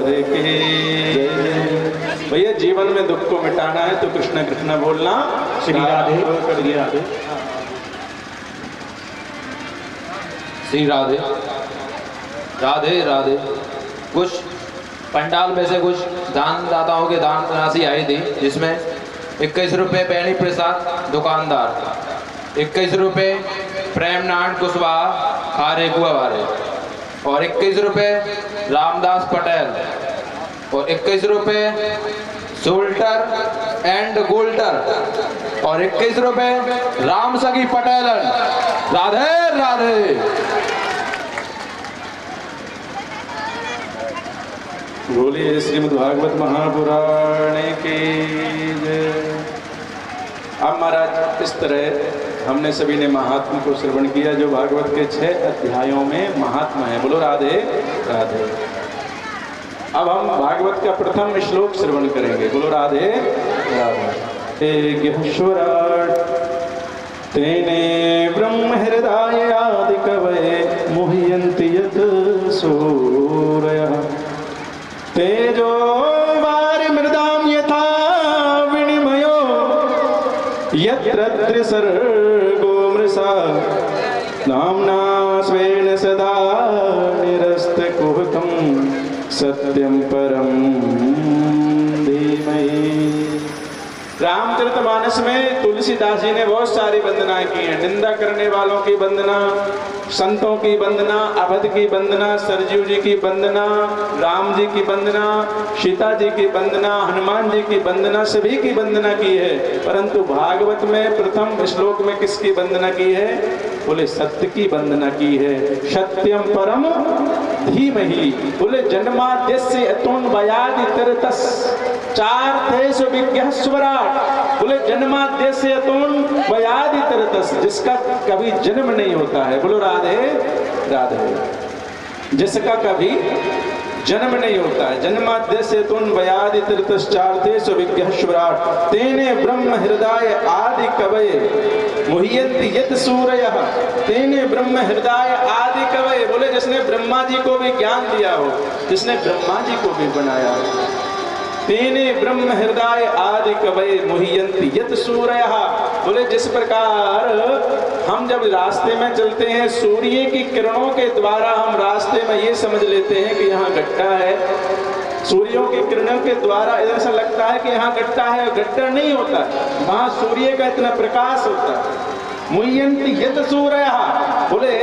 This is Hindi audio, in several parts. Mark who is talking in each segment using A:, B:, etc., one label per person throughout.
A: राधे की जय। भैया जीवन में दुख को मिटाना है तो कृष्ण कृष्ण बोलना।
B: श्री राधे श्री राधे
C: श्री राधे राधे राधे। कुछ पंडाल में से कुछ दानदाताओं के दान राशि आई थी, जिसमें 21 रुपये पैनी प्रसाद दुकानदार, 21 रुपये प्रेमनारायण कुशवाहा खारे कुआवारे, और 21 रुपये रामदास पटेल, और 21 रुपये सोल्टर एंड गोल्टर, और 21 रुपये राम सगी पटेलन। राधे राधे।
A: बोलिए श्रीमद् भागवत महापुराण की जय। अब महाराज इस तरह हमने सभी ने महात्मा को श्रवण किया, जो भागवत के 6 अध्यायों में महात्मा है। बोलो राधे राधे। अब हम भागवत का प्रथम श्लोक श्रवण करेंगे। बोलो राधे राधे। तेने ब्रह्म हृदय आदि कवये मुह्यन्ति यत् सूरयः तेजो वारिमृदां यथा विनिमयो यत्र त्रिसर्गो मृषा नाम्ना स्वेन सदा निरस्तकुहकं सत्यं परं धीमहि। रामचरितमानस में तुलसीदास जी ने बहुत सारी वंदनाएं की हैं। निंदा करने वालों की वंदना, संतों की वंदना, अवध की वंदना, सरजू जी की वंदना, राम जी की वंदना, सीता जी की वंदना, हनुमान जी की वंदना, सभी की वंदना की है। परंतु भागवत में प्रथम श्लोक में किसकी वंदना की है? बोले सत्य की वंदना की है। सत्यम परम धीमहि। बोले जन्माद्यस्य अतोऽन्वयादितरतस् चार्थेषु विज्ञः स्वराट्। बोले जन्माद्यस्य अतोऽन्वयादितरतस्, जिसका कभी जन्म नहीं होता है। बोलो राधे राधे। जिसका कभी जन्म नहीं होता है। जन्माद्यस्य अतोऽन्वयादितरतश्चार्थेषु विज्ञः स्वराट् तेने ब्रह्म हृदय आदि कवये मुह्यन्ति यत् सूरयः। तेने ब्रह्म हृदय आदि कवये। बोले जिसने ब्रह्मा जी को भी ज्ञान दिया हो, जिसने ब्रह्मा जी को भी बनाया हो। तेने ब्रह्म हृदय आदि कवये मुह्यन्ति यत् सूरयः। बोले जिस प्रकार हम जब रास्ते में चलते हैं, सूर्य की किरणों के द्वारा हम रास्ते में ये समझ लेते हैं कि यहाँ गड्ढा है। सूर्यों की किरणों के द्वारा ऐसा लगता है कि यहाँ गड्ढा है, गड्ढा नहीं होता, वहाँ सूर्य का इतना प्रकाश होता है। मुह्यन्ति यत् सूरयः। बोले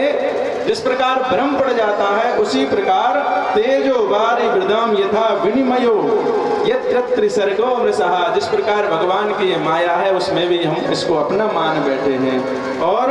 A: जिस प्रकार भ्रम पड़ जाता है, उसी प्रकार तेजो वारि वृदाम यथा विनिमयो यत्र त्रिसर्गो मृषः। जिस प्रकार भगवान की ये माया है, उसमें भी हम इसको अपना मान बैठे हैं। और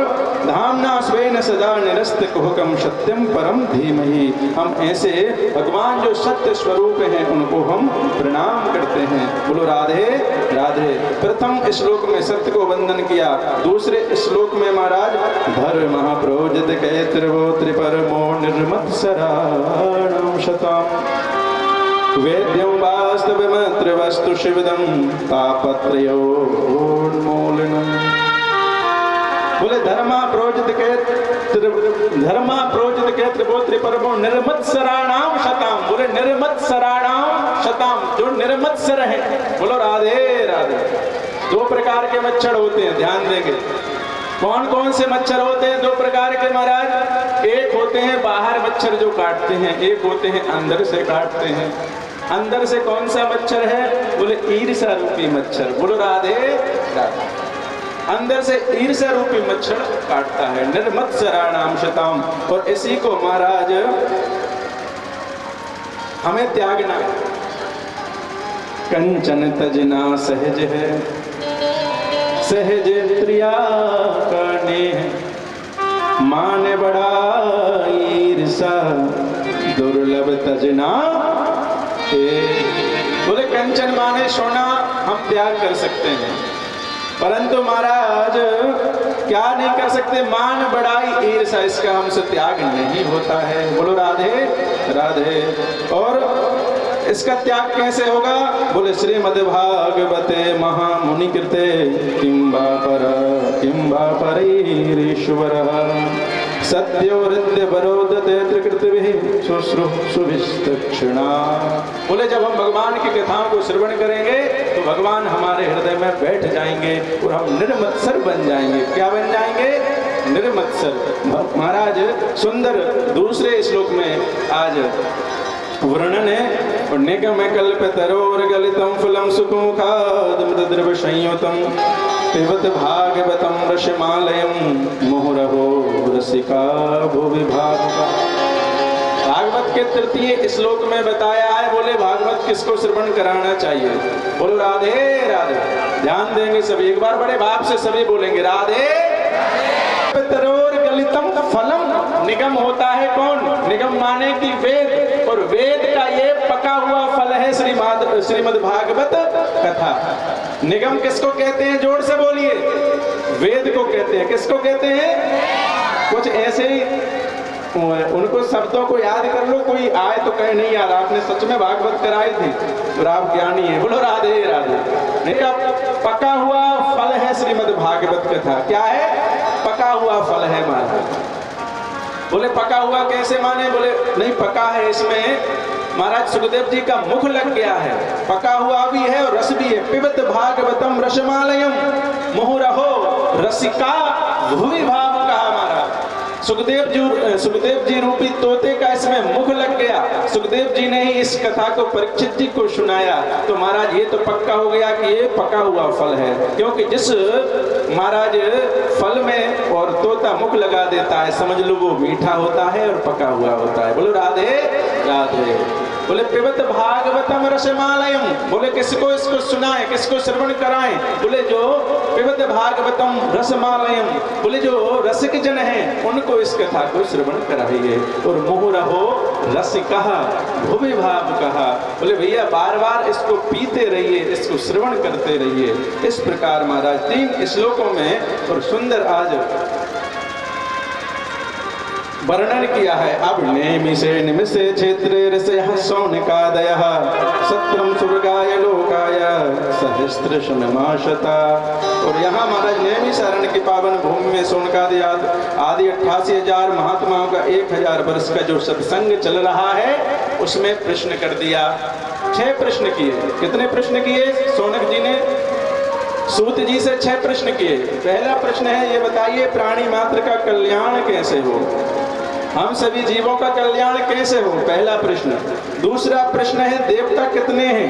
A: धामना स्वेन सदा निरस्त कुहकम सत्यम परम धीमहि। हम ऐसे भगवान जो सत्य स्वरूप हैं, उनको हम प्रणाम करते हैं। बोलो राधे राधे। प्रथम श्लोक में सत्य को वंदन किया। दूसरे श्लोक में महाराज धर्म प्रोजित कैत्रवो त्रिपरमो निर्मत्सराणां शतम् वेद्यं वास्तवमत्र वस्तु शिवदं तापत्रयोन्मूलनम्। बोले धर्मा प्रोजित कैत्रवो त्रिपरमो निर्मत्सराणां शताम। बोले निर्मत्सराणां शताम, जो निर्मत्सर है। बोलो राधे राधे। 2 प्रकार के मच्छर होते हैं, ध्यान देंगे। कौन कौन से मच्छर होते हैं? 2 प्रकार के महाराज। एक होते हैं बाहर मच्छर जो काटते हैं, एक होते हैं अंदर से काटते हैं। अंदर से कौन सा मच्छर है? बोले ईर्ष्या रूपी मच्छर। बोलो राधे राधे। अंदर से ईर्ष्या रूपी मच्छर काटता है। निर्मत्सराणाम शताम। और इसी को महाराज हमें त्यागना है। कंचन तजना सहज है, सहज प्रिया करने मान बड़ा ईर्षा दुर्लभ तजना। बोले कंचन माने सोना हम त्याग कर सकते हैं, परंतु महाराज क्या नहीं कर सकते? मान बढ़ाई ईर्षा, इसका हमसे त्याग नहीं होता है। बोलो राधे राधे। और इसका त्याग कैसे होगा? बोले श्रीमद्भागवते महामुनि कृते किं वा परैरीश्वरः सत्योरिद्य वरोदते त्रिकृतिभिः शुश्रूषुभिस्तक्षिणा। बोले जब हम भगवान की कथाओं को श्रवण करेंगे तो भगवान हमारे हृदय में बैठ जाएंगे और हम निर्मत्सर बन जाएंगे। क्या बन जाएंगे? निर्मत्सर। महाराज सुंदर दूसरे श्लोक में आज वर्णन है। और निगम कल्पतरोर गलितम फलम सुखमुखादमृतद्रव संयुतम पिबत भागवतम रसमालयम मुहुरहो रसिका भुवि भावुका। भागवत के तृतीय श्लोक में बताया है। बोले भागवत किसको श्रवण कराना चाहिए? बोलो राधे राधे। ध्यान देंगे सभी, एक बार बड़े भाव से सभी बोलेंगे राधे। तरोर गलितम फलम, निगम होता है कौन? निगम माने की वेद, और वेद का ये पका हुआ फल है श्रीमद् भागवत कथा। निगम किसको कहते हैं? जोर से बोलिए। वेद को कहते हैं। किसको कहते हैं? कुछ ऐसे ही उनको शब्दों को याद कर लो, कोई आए तो कहे नहीं यार आपने सच में भागवत कराई थी और आप ज्ञानी है। बोलो राधे राधे। नहीं, पका हुआ फल है श्रीमद् भागवत कथा। क्या है? पका हुआ फल है महाराज। बोले पका हुआ कैसे माने? बोले नहीं पका है, इसमें महाराज सुखदेव जी का मुख लग गया है, पका हुआ भी है और रस भी है। पिबत भागवतम रसमालयम मुहुरहो रसिका भुवि भाव कहा महाराज। सुखदेव जी रूपी तोते का इसमें मुख लग गया। सुखदेव जी ने ही इस कथा को परीक्षित जी को सुनाया। तो महाराज ये तो पक्का हो गया कि ये पका हुआ फल है, क्योंकि जिस महाराज फल में और तोता मुख लगा देता है समझ लो वो मीठा होता है और पका हुआ होता है। बोलो राधे राधे। बोले पिबत भागवतम रसमालयम, बोले किसको इसको सुनाए, किसको श्रवण कराएं? बोले जो पिबत भागवतम रसमालयम, बोले जो रसिक जन हैं उनको इस कथा को श्रवण कराइए। और मुहुरहो रसिका भुवि भाव कहा। बोले भैया बार बार इसको पीते रहिए, इसको श्रवण करते रहिए। इस प्रकार महाराज 3 श्लोकों में और सुंदर आज वर्णन किया है। अब नेमिषे निमिषे क्षेत्रे ऋषयः शौनकादयः सत्रम स्वर्गाय लोकाय सहस्त्रशनमाशता। और यहाँ महाराज नैमिषारण्य की पावन भूमि में शौनकादि आदि 88,000 महात्माओं का 1000 वर्ष का जो सत्संग चल रहा है उसमें प्रश्न कर दिया। 6 प्रश्न किए। कितने प्रश्न किए? शौनक जी ने सूत जी से 6 प्रश्न किए। पहला प्रश्न है ये बताइए प्राणी मात्र का कल्याण कैसे हो, हम सभी जीवों का कल्याण कैसे हो, पहला प्रश्न। दूसरा प्रश्न है देवता कितने हैं,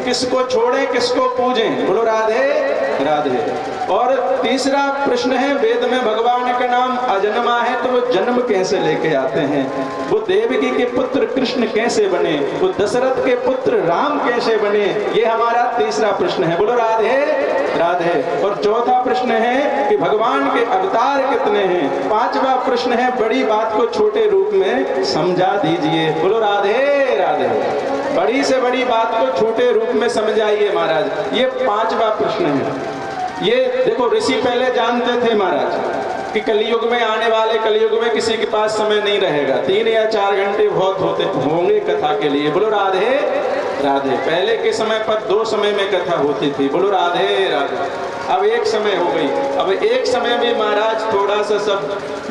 A: किसको छोड़ें किसको पूजें। बोलो राधे राधे। और तीसरा प्रश्न है वेद में भगवान का नाम अजन्मा है तो वो जन्म कैसे लेके आते हैं, वो देवकी के पुत्र कृष्ण कैसे बने, वो दशरथ के पुत्र राम कैसे बने, ये हमारा तीसरा प्रश्न है। बोलो राधे राधे। और चौथा प्रश्न है कि भगवान के अवतार कितने हैं। पांचवा प्रश्न है बड़ी बात को छोटे रूप में समझा दीजिए। बोलो राधे राधे। बड़ी से बड़ी बात को छोटे रूप में समझाइए महाराज, ये 5वां प्रश्न है। ये देखो ऋषि पहले जानते थे महाराज कि कलयुग में आने वाले कलयुग में किसी के पास समय नहीं रहेगा, 3 या 4 घंटे बहुत होंगे कथा के लिए। बोलो राधे राधे। पहले के समय पर 2 समय में कथा होती थी। बोलो राधे राधे। अब एक समय हो गई। अब एक समय में महाराज थोड़ा सा सब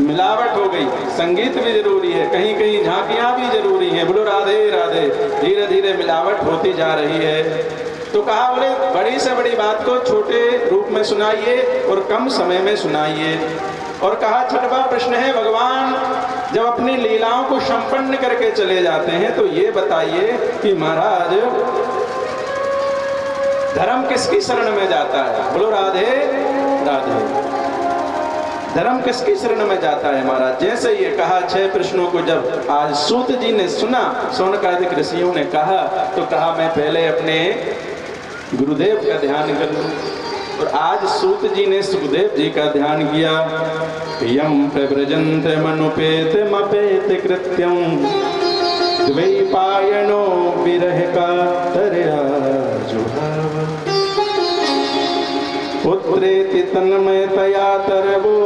A: मिलावट हो गई, संगीत भी जरूरी है, कहीं कहीं झांकियां भी जरूरी हैं। बोलो राधे राधे। धीरे धीरे मिलावट होती जा रही है। तो कहा बोले बड़ी से बड़ी बात को छोटे रूप में सुनाइए और कम समय में सुनाइए। और कहा 6वां प्रश्न है भगवान जब अपनी लीलाओं को संपन्न करके चले जाते हैं तो ये बताइए कि महाराज धर्म किसकी शरण में जाता है। बोलो राधे राधे। धर्म किसकी शरण में जाता है महाराज। जैसे ये कहा 6 प्रश्नों को जब आज सूत जी ने सुना, शौनकादिक ऋषियों ने कहा, तो कहा मैं पहले अपने गुरुदेव का ध्यान कर लूं। और आज सूत जी ने सुखदेव जी का ध्यान किया। यम प्रव्रजंत मनुपेत मपेत कृत्यम द्वैपायनो विरह का तरया जुहाव पुत्रेति तन्मयतया तरवो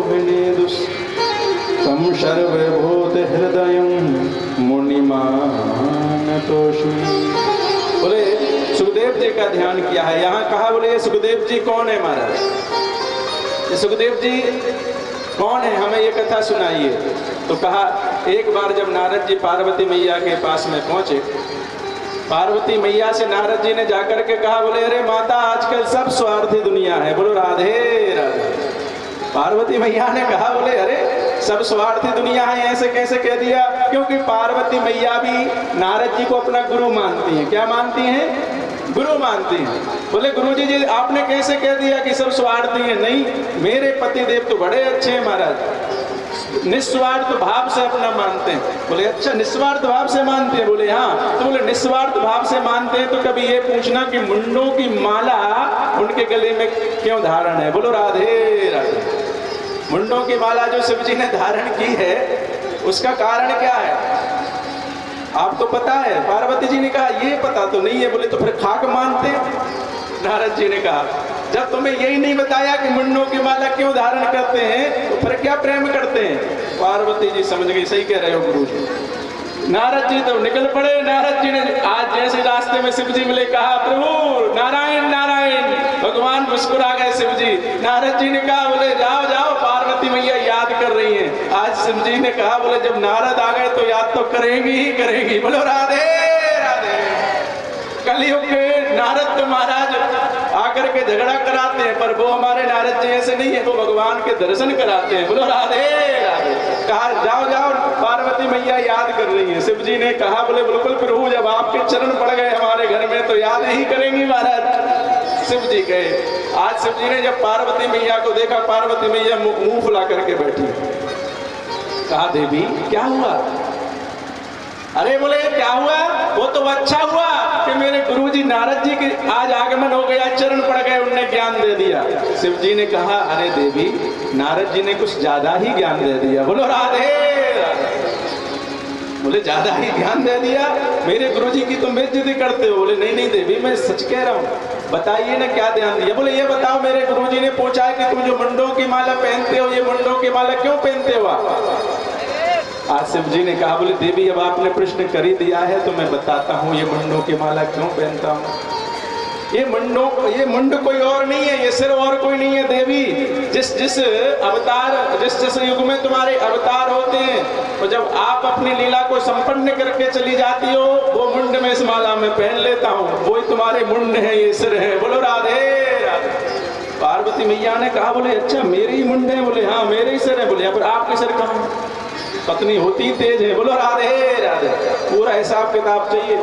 A: विनेदुस तम सर्वभूत हृदयं मुनिमानतोषि। बोले सुखदेव जी का ध्यान किया है। यहाँ कहा बोले ये सुखदेव जी कौन है महाराज। ये सुखदेव जी कौन है, हमें ये कथा सुनाइए। तो कहा, एक बार जब नारद जी पार्वती मैया के पास में पहुंचे, पार्वती मैया से नारद जी ने जाकर के कहा, बोले अरे माता, आजकल सब स्वार्थी दुनिया है। बोलो राधे राधे। पार्वती मैया ने कहा, बोले अरे सब स्वार्थी दुनिया है, ऐसे कैसे कह दिया? क्योंकि पार्वती मैया भी नारद जी को अपना गुरु मानती हैं। क्या मानती हैं? गुरु मानती हैं। बोले गुरुजी जी, आपने कैसे कह दिया कि सब स्वार्थी हैं? नहीं, मेरे पति देव तो बड़े अच्छे हैं महाराज, निस्वार्थ भाव से अपना मानते हैं। बोले अच्छा, निस्वार्थ भाव से मानते हैं? बोले हाँ। तो बोले निस्वार्थ भाव से मानते हैं तो कभी ये पूछना कि मुंडों की माला उनके गले में क्यों धारण है? बोलो राधे राधे। मुंडों की माला जो शिव जी ने धारण की है, उसका कारण क्या है आपको पता है? पार्वती जी ने कहा, ये पता तो नहीं है। बोले तो फिर खाक मानते हैं? नारद जी ने कहा, जब तुम्हें यही नहीं बताया कि मुंडों की माला क्यों धारण करते हैं, तो फिर क्या प्रेम करते हैं? पार्वती जी समझ गई, सही कह रहे हो गुरु जी। नारद जी तो निकल पड़े। नारद जी ने आज जैसे रास्ते में शिव जी मिले, कहा प्रभु नारायण नारायण। भगवान मुस्कुरा गए शिव जी। नारद जी ने कहा, बोले जाओ जाओ, पार्वती मैया याद कर रही हैं। आज शिव जी ने कहा, बोले जब नारद आ गए तो याद तो करेंगी ही करेंगी। बोलो राधे राधे। कलयुग के नारद तो महाराज आकर के झगड़ा कराते हैं, पर वो हमारे नारद जी ऐसे नहीं है, वो भगवान के दर्शन कराते हैं। बोलो राधे राधे। कहा जाओ जाओ, पार्वती मैया याद कर रही है। शिव जी ने कहा, बोले बिल्कुल प्रभु, जब आपके चरण पड़ गए हमारे घर में तो याद ही करेंगी महाराज। शिव जी गए। आज शिव जी ने जब पार्वती मैया को देखा, पार्वती मैया मुंह फुला करके बैठी। कहा देवी क्या हुआ? अरे बोले क्या हुआ? वो तो अच्छा हुआ कि मेरे गुरुजी नारद जी के आज आगमन हो गया, चरण पड़ गए, उनने ज्ञान दे दिया। शिव जी ने कहा, अरे देवी, नारद जी ने कुछ ज्यादा ही ज्ञान दे दिया। बोलो राधे। बोले ज्यादा ही ज्ञान दे दिया? मेरे गुरुजी की तुम बेइज्जती करते हो। बोले नहीं नहीं देवी, मैं सच कह रहा हूँ, बताइए ना क्या ध्यान दिया। बोले ये बताओ, मेरे गुरुजी ने पूछा है कि तुम जो मुंडों की माला पहनते हो, ये मुंडों की माला क्यों पहनते हो? आज शिव जी ने कहा, बोले देवी अब आपने प्रश्न कर ही दिया है तो मैं बताता हूँ ये मुंडों की माला क्यों पहनता हूँ। ये मुंड कोई और नहीं है, ये सिर और कोई नहीं है देवी। जिस जिस अवतार, जिस जिस युग में तुम्हारे अवतार होते हैं, तो जब आप अपनी लीला को संपन्न करके चली जाती हो, वो मुंड में इस माला में पहन लेता हूँ, वही तुम्हारे मुंड है, ये सिर है। बोलो राधे राधे। पार्वती मैया ने कहा, बोले अच्छा मेरे ही मुंड है? बोले हाँ मेरे ही सिर है। बोले पर आपके सिर कहाँ? पत्नी होती तेज है। बोलो राधे राधे। पूरा हिसाब किताब चाहिए।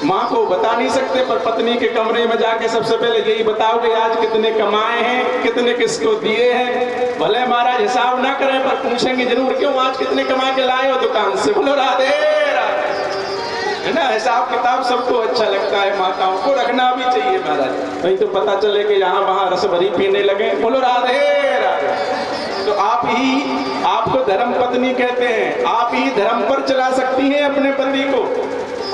A: माँ को बता नहीं सकते, पर पत्नी के कमरे में जाके सबसे पहले यही बताओगे आज कितने कमाए हैं, कितने किसको दिए हैं। भले महाराज हिसाब ना करें, पर पूछेंगे जरूर, क्यों आज कितने कमा के लाए हो दुकान से? बोलो राधे राधे। है ना, हिसाब किताब सबको अच्छा लगता है, माताओं को रखना भी चाहिए महाराज, नहीं तो पता चले कि यहाँ वहाँ रस भरी पीने लगे। बोलो राधे राधे। तो आप ही, आपको धर्म पत्नी कहते हैं, आप ही धर्म पर चला सकती हैं अपने पति को।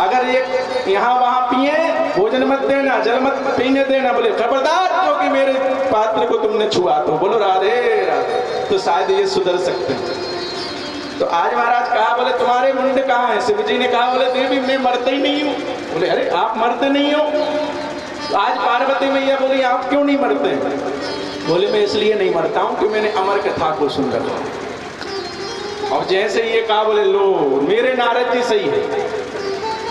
A: अगर ये यहाँ वहाँ पिए, भोजन मत देना, जल मत पीने देना। बोले खबरदार, क्योंकि मेरे पात्र को तुमने छुआ तो। बोलो राधे राधे। तो शायद ये सुधर सकते हैं। तो आज महाराज कहा, बोले तुम्हारे मुंड कहाँ है? शिव जी ने कहा, बोले देवी मैं मरते ही नहीं हूँ। बोले अरे आप मरते नहीं हो? आज पार्वती मैया बोली आप क्यों नहीं मरते? बोले मैं इसलिए नहीं मरता हूँ कि मैंने अमर कथा को सुन रखा। और जैसे ये कहा, बोले लो मेरे नारद जी सही है,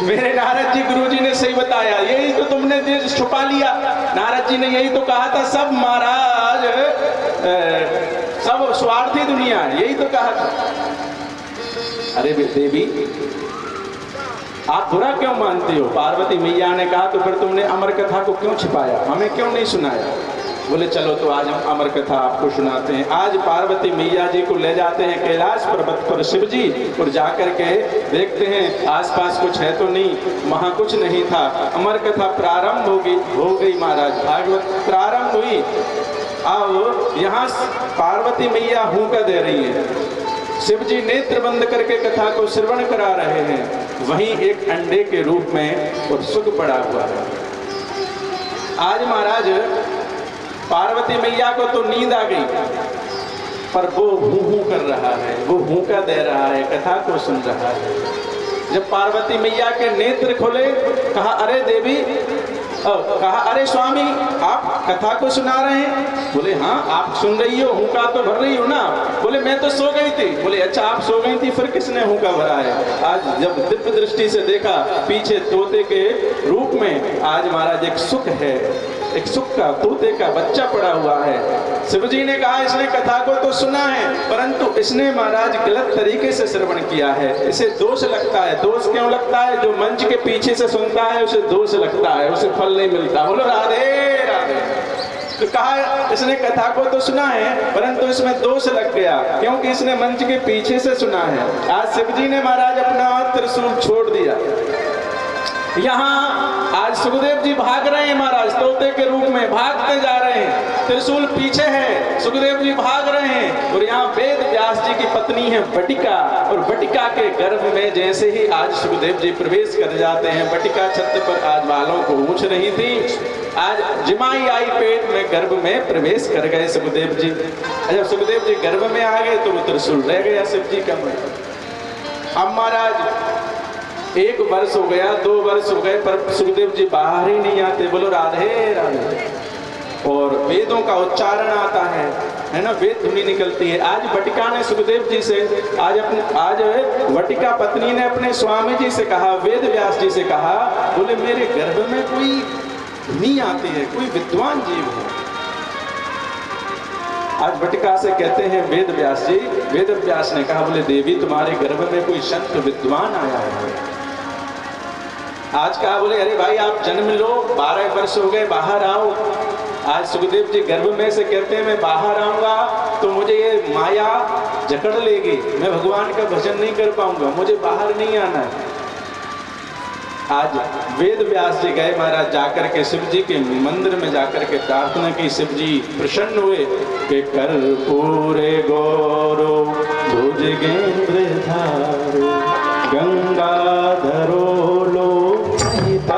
A: मेरे नारद जी गुरुजी ने सही बताया, यही तो तुमने छुपा लिया। नारद जी ने यही तो कहा था, सब महाराज सब स्वार्थी दुनिया है, यही तो कहा था। अरे देवी आप बुरा क्यों मानते हो? पार्वती मैया ने कहा, तो फिर तुमने अमर कथा को क्यों छिपाया, हमें क्यों नहीं सुनाया? बोले चलो तो आज हम अमर कथा आपको सुनाते हैं। आज पार्वती मैया जी को ले जाते हैं कैलाश पर्वत पर शिव जी, और जाकर के देखते हैं आसपास कुछ है तो नहीं, वहाँ कुछ नहीं था। अमर कथा प्रारंभ हो गई महाराज, भागवत प्रारंभ हुई। अब यहाँ पार्वती मैया हुंका दे रही है, शिव जी नेत्र बंद करके कथा को श्रवण करा रहे हैं। वहीं एक अंडे के रूप में और सुख पड़ा हुआ है। आज महाराज पार्वती मैया को तो नींद आ गई, पर वो हूँ कर रहा है, वो हुंका दे रहा है, कथा को सुन रहा है। जब पार्वती मैया के नेत्र खोले, कहा अरे देवी कहा अरे स्वामी आप कथा को सुना रहे हैं? बोले हाँ आप सुन रही हो, हुंका तो भर रही हो ना? बोले मैं तो सो गई थी। बोले अच्छा आप सो गई थी, फिर किसने हुंका भरा है? आज जब दिव्य दृष्टि से देखा पीछे तोते के रूप में आज महाराज एक सुख है, एक सुख का तोते का बच्चा पड़ा हुआ है। शिवजी ने कहा इसने कथा को तो सुना है परंतु इसने महाराज गलत तरीके से श्रवण किया है, इसे दोष लगता है। दोष क्यों लगता है? जो मंच के पीछे से सुनता है उसे दोष लगता है, उसे फल नहीं मिलता। बोलो राधे राधे। तो कहा इसने कथा को तो सुना है परंतु इसमें दोष लग गया क्योंकि इसने मंच के पीछे से सुना है। आज शिवजी ने महाराज अपना त्रिशूल छोड़ दिया। यहाँ आज सुखदेव जी भाग रहे हैं महाराज, तोते के रूप में भागते जा रहे हैं, त्रिशूल पीछे है, सुखदेव जी भाग रहे हैं। और यहाँ वेद व्यास जी की पत्नी है बटिका, और बटिका के गर्भ में जैसे ही आज सुखदेव जी प्रवेश कर जाते हैं, बटिका छत पर आज बालों को ऊंच रही थी, आज जिमाई आई पेट में गर्भ में प्रवेश कर गए सुखदेव जी। जब सुखदेव जी गर्भ में आ गए तो वो त्रिशूल रह गया शिव जी का। अब महाराज 1 वर्ष हो गया, 2 वर्ष हो गए पर सुखदेव जी बाहर ही नहीं आते। बोलो राधे राधे। और वेदों का उच्चारण आता है ना, वेद ध्वनि निकलती है। आज बटिका ने सुखदेव जी से आज बटिका पत्नी ने अपने स्वामी जी से कहा, वेद व्यास जी से कहा, बोले मेरे गर्भ में कोई ध्वनि आती है, कोई विद्वान जीव है। आज बटिका से कहते हैं वेद व्यास जी, वेद व्यास ने कहा बोले देवी तुम्हारे गर्भ में कोई संत विद्वान आया है। आज कहा बोले अरे भाई आप जन्म लो, 12 वर्ष हो गए, बाहर आओ। आज सुखदेव जी गर्भ में से कहते हैं मैं बाहर आऊंगा तो मुझे ये माया जकड़ लेगी, मैं भगवान का भजन नहीं कर पाऊंगा, मुझे बाहर नहीं आना है। आज वेद व्यास जी गए महाराज, जाकर के शिव जी के मंदिर में जाकर के प्रार्थना की। शिव जी प्रसन्न हुए कि कर्पूरे गौरो भुजगेंद्रधारो गंगाधरो लोहिताभासा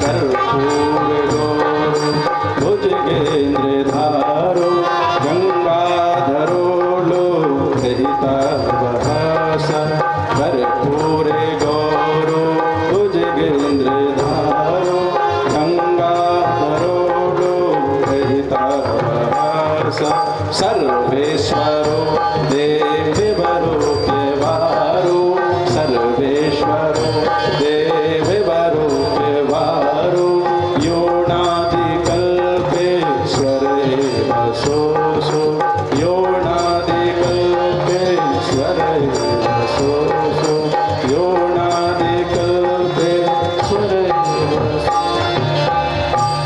A: कर्पूरे गौरो भुजगेंद्रधारो गंगाधरो लोहिताभासा कर्पूरे गौरो भुजगेंद्रधारो गंगाधरो लोहिताभासा सर्वेश्वरो देववरो केवारो सर्वेश्वरो देववरो केवारो योनादिकल्पेश्वरेव सोऽसो योनादिकल्पेश्वरेव सोऽसो योनादिकल्पेश्वरेव।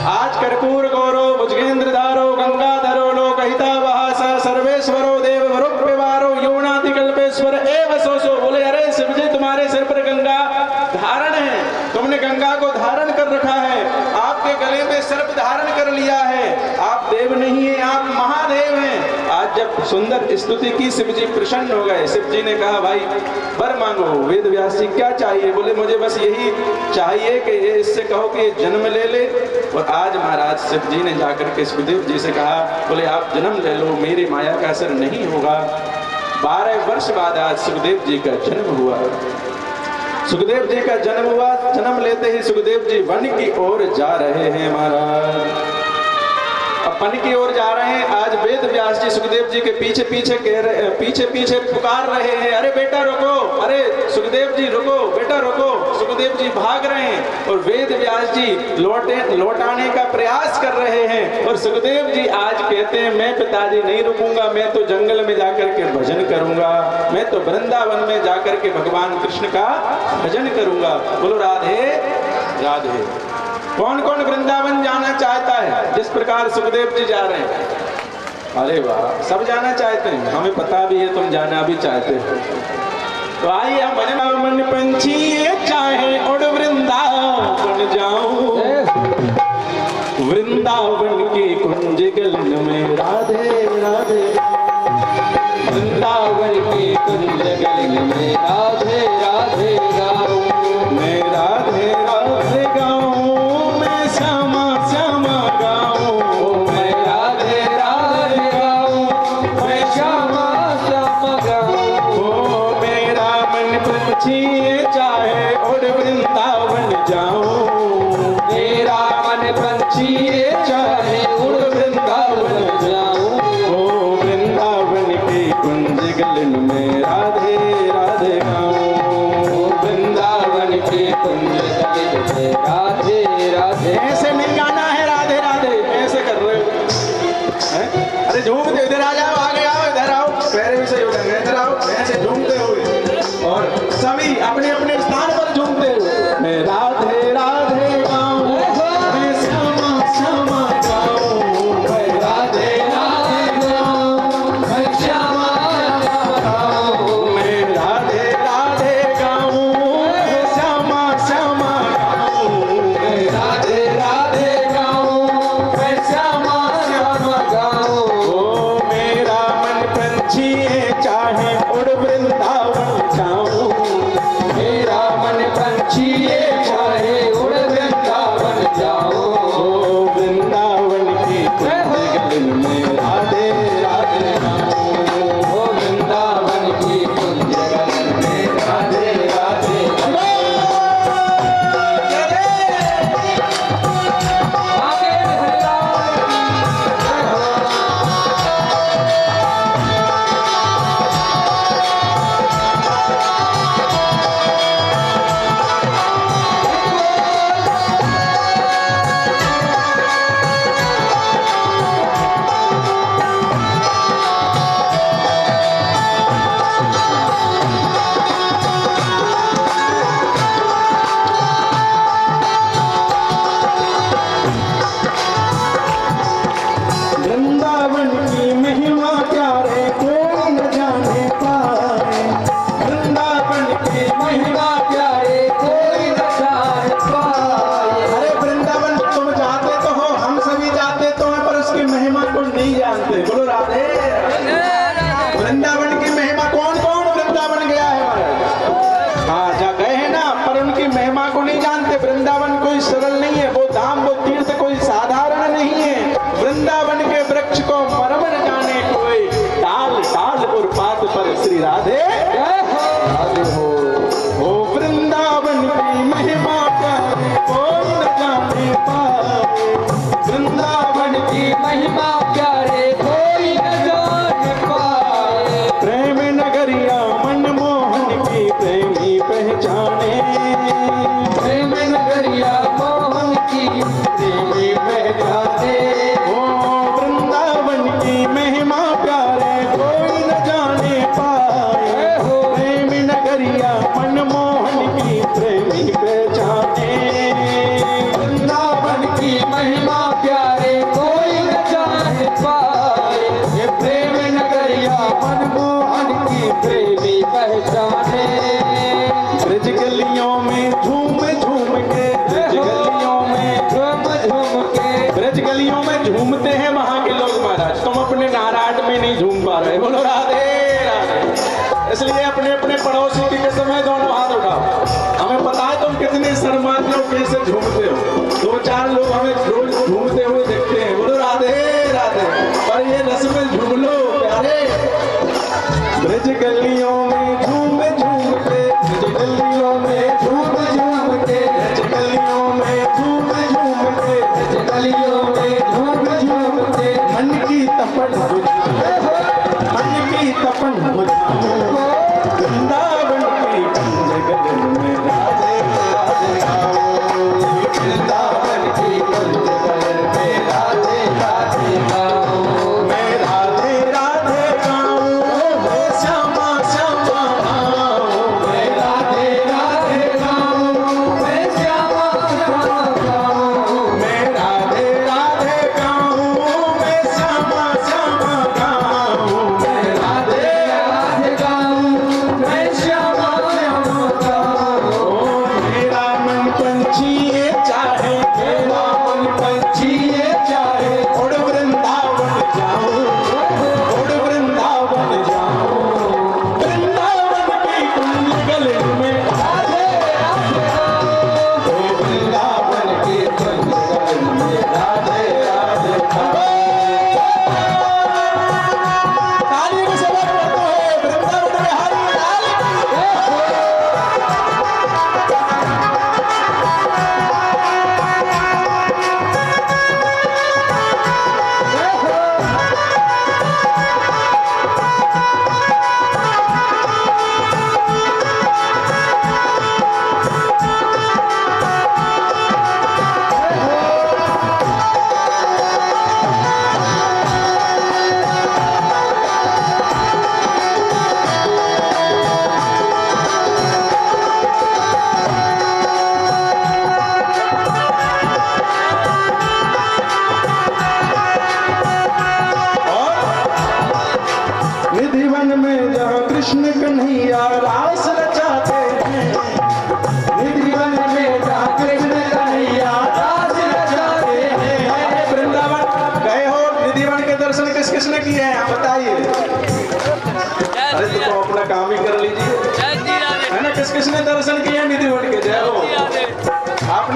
A: आज कर्पूर गौरो भुजगेंद्रधारो गंगाधरो लोकहितावहास सर्वेश्वरो देववरो केवारो योनादिकल्पेश्वर एव सोऽसो। बोले अरे शिव जी तुम्हारे सिर पर गंगा धारण है, तुमने गंगा को धारण कर रखा है, आपके गले में सर्प धारण कर लिया है, आप देव नहीं है, आप महादेव हैं। आज जब सुंदर स्तुति की शिव जी प्रसन्न हो गए। शिव जी ने कहा भाई वर मांगो। वेद व्यास जी क्या चाहिए? बोले मुझे बस यही चाहिए कि ये इससे कहो कि ये जन्म ले ले। और आज महाराज शिव जी ने जाकर के सुखदेव जी से कहा, बोले आप जन्म ले लो, मेरी माया का असर नहीं होगा। 12 वर्ष बाद आज सुखदेव जी का जन्म हुआ। सुखदेव जी का जन्म हुआ। जन्म लेते ही सुखदेव जी वन की ओर जा रहे हैं महाराज। अब वन की ओर जा रहे हैं। आज वेद व्यास जी सुखदेव जी के पीछे पीछे कह रहे, पीछे पीछे पुकार रहे हैं, अरे बेटा रुको, अरे सुखदेव जी रुको, बेटा रुको। सुखदेव जी भाग रहे हैं और वेद व्यास जी लौटाने का प्रयास कर रहे हैं। और सुखदेव जी आज कहते हैं मैं पिताजी नहीं रुकूंगा, मैं तो जंगल में जाकर के भजन करूंगा, मैं तो वृंदावन में जाकर के भगवान कृष्ण का भजन करूंगा। बोलो राधे राधे। कौन कौन वृंदावन जाना चाहता है जिस प्रकार सुखदेव जी जा रहे हैं? अरे वाह, सब जाना चाहते हैं, हमें पता भी है तुम जाना भी चाहते हो। तो आइए हम भजन। मन पंछी चाहे उड़ वृंदावन जाऊं, वृंदावन की कुंज गलन में राधे राधे, वृंदावन की कुंज गलन में राधे राधे गाऊं, मैं राधे राधे गाऊं, मैं श्यामा श्यामा गाऊं, मैं राधे राधे गाऊं, मैं श्यामा श्यामा गाऊं। ओ मेरा मन पंछी चाहे उड़ वृंदावन जाऊं, पंछी चाहे उड़ वृंदावन जाऊं। ओ वृंदावन के कुंज गलन में राधे राधे गाऊं।
C: वृंदावन के कुंज गलित में राधे राधे।
A: ऐसे नहीं गाना है राधे राधे, ऐसे कर रहे हो हैं? अरे झूमते इधर आ जाओ, आगे आओ, इधर आओ, पैर भी सही हो जाएंगे, इधर आओ, ऐसे झूमते हुए और सभी अपने अपने स्थान पर झूमते हुए मैं राधे राधे गाऊं, मैं श्यामा श्यामा गाऊं, मैं राधे राधे गाऊं, मैं श्यामा गाऊं, मैं राधे राधे गाऊं, मैं श्यामा श्यामा गाऊं, मैं राधे राधे गाऊं, मैं श्यामा श्यामा गाऊं। ओ मेरा मन पंछी है चाहे उड़ वृंदावन जाऊं।
C: मेरा मन पंछी चाहे उड़ वृंदावन जाओ।
A: ओ वृंदावन की कुंज गलन में राधे राधे गाऊं।
C: ओ वृंदावन की कुंज गलन में राधे राधे। आगे
A: वृंदावन की महिमा प्यारे कोई न जाने पाए। वृंदावन की महिमा प्यारे कोई न जाने पाए। अरे वृंदावन तुम जाते तो हो, हम सभी जाते तो हैं, पर उसकी महिमा को नहीं जानते। बोलो राधे। वृंदावन की महिमा कौन कौन वृंदावन गया है महाराज? हाँ जा गए हैं ना, पर उनकी महिमा को नहीं जानते। वृंदावन कोई सरल नहीं है, वो धाम वो तीर्थ कोई साधारण नहीं है। वृंदावन के वृक्ष को मरम न जाने कोई, डाल डाल और पात पर श्री राधे राधे हो। ओ वृंदावन की महिमा प्यारे कोई न जाने पाए। वृंदावन की
C: महिमा प्यारे कोई न जान पाए।
A: प्रेम नगरिया मनमोहन की प्रेमी पहचाने।
C: प्रेम नगरिया मोहन की प्रेमी पहचाने।
A: ओ वृंदावन की महिमा प्यारे कोई न जाने पाए। प्रेम नगरिया मनमोहन की प्रेमी पहचाने।
C: वृंदावन की महिमा प्यारे कोई न जान पाए। ये प्रेम नगरिया मनमोहन की प्रेमी पहचाने।
A: ब्रज गलियों में झूम झूम के, ब्रज गलियों में
C: झूम झूम के,
A: ब्रज गलियों में झूमते हैं वहां के लोग महाराज। तुम अपने नाराज में नहीं झूम पा रहे। बोलो राधे राधे। इसलिए अपने अपने पड़ोसी की कसम है, दोनों हाथ उठाओ। हमें पता है तुम कितने शर्माते हो, कैसे झूमते हो। दो चार लोग हमें रोज झूमते हुए देखते हैं। बोलो राधे राधे। पर ये रस में झूम लो प्यारे। ब्रज गलियों में झूम झूम के, ब्रज गलियों में झूम झूम के, ब्रज गलियों में झूम झूम के,
C: ब्रज गलियों में झूम झूम के।
A: मन की तपन मन की तपन वृंदावन की कुंज गलन में राधे राधे गाओ।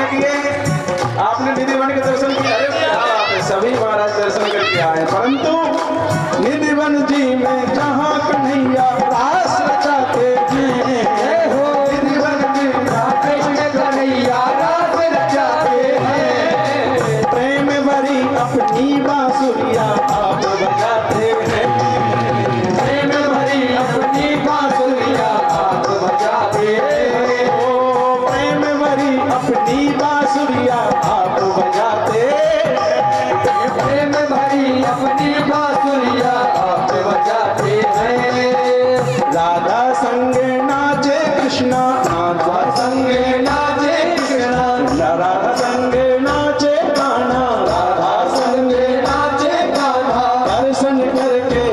A: लगी है। आपने निधिवन के दर्शन किया, अरे क्या बात है, सभी महाराज दर्शन करके आए, परंतु निधिवन जी में जहाँ कन्हैया रास रचाते हैं, निधिवन जी में कन्हैया रास रचाते हैं, प्रेम भरी अपनी बांसुरिया आप बजाते हैं, प्रेम भरी अपनी बांसुरिया आप बजाते हैं, ओ प्रेम भरी अपनी बांसुरिया आप बजाते हैं, प्रेम भरी अपनी बांसुरिया आप बजाते हैं। राधा संग नाचे कृष्णा, राधा संग नाचे कृष्णा, राधा संग नाचे कान्हा, राधा संग नाचे कान्हा, दर्शन करके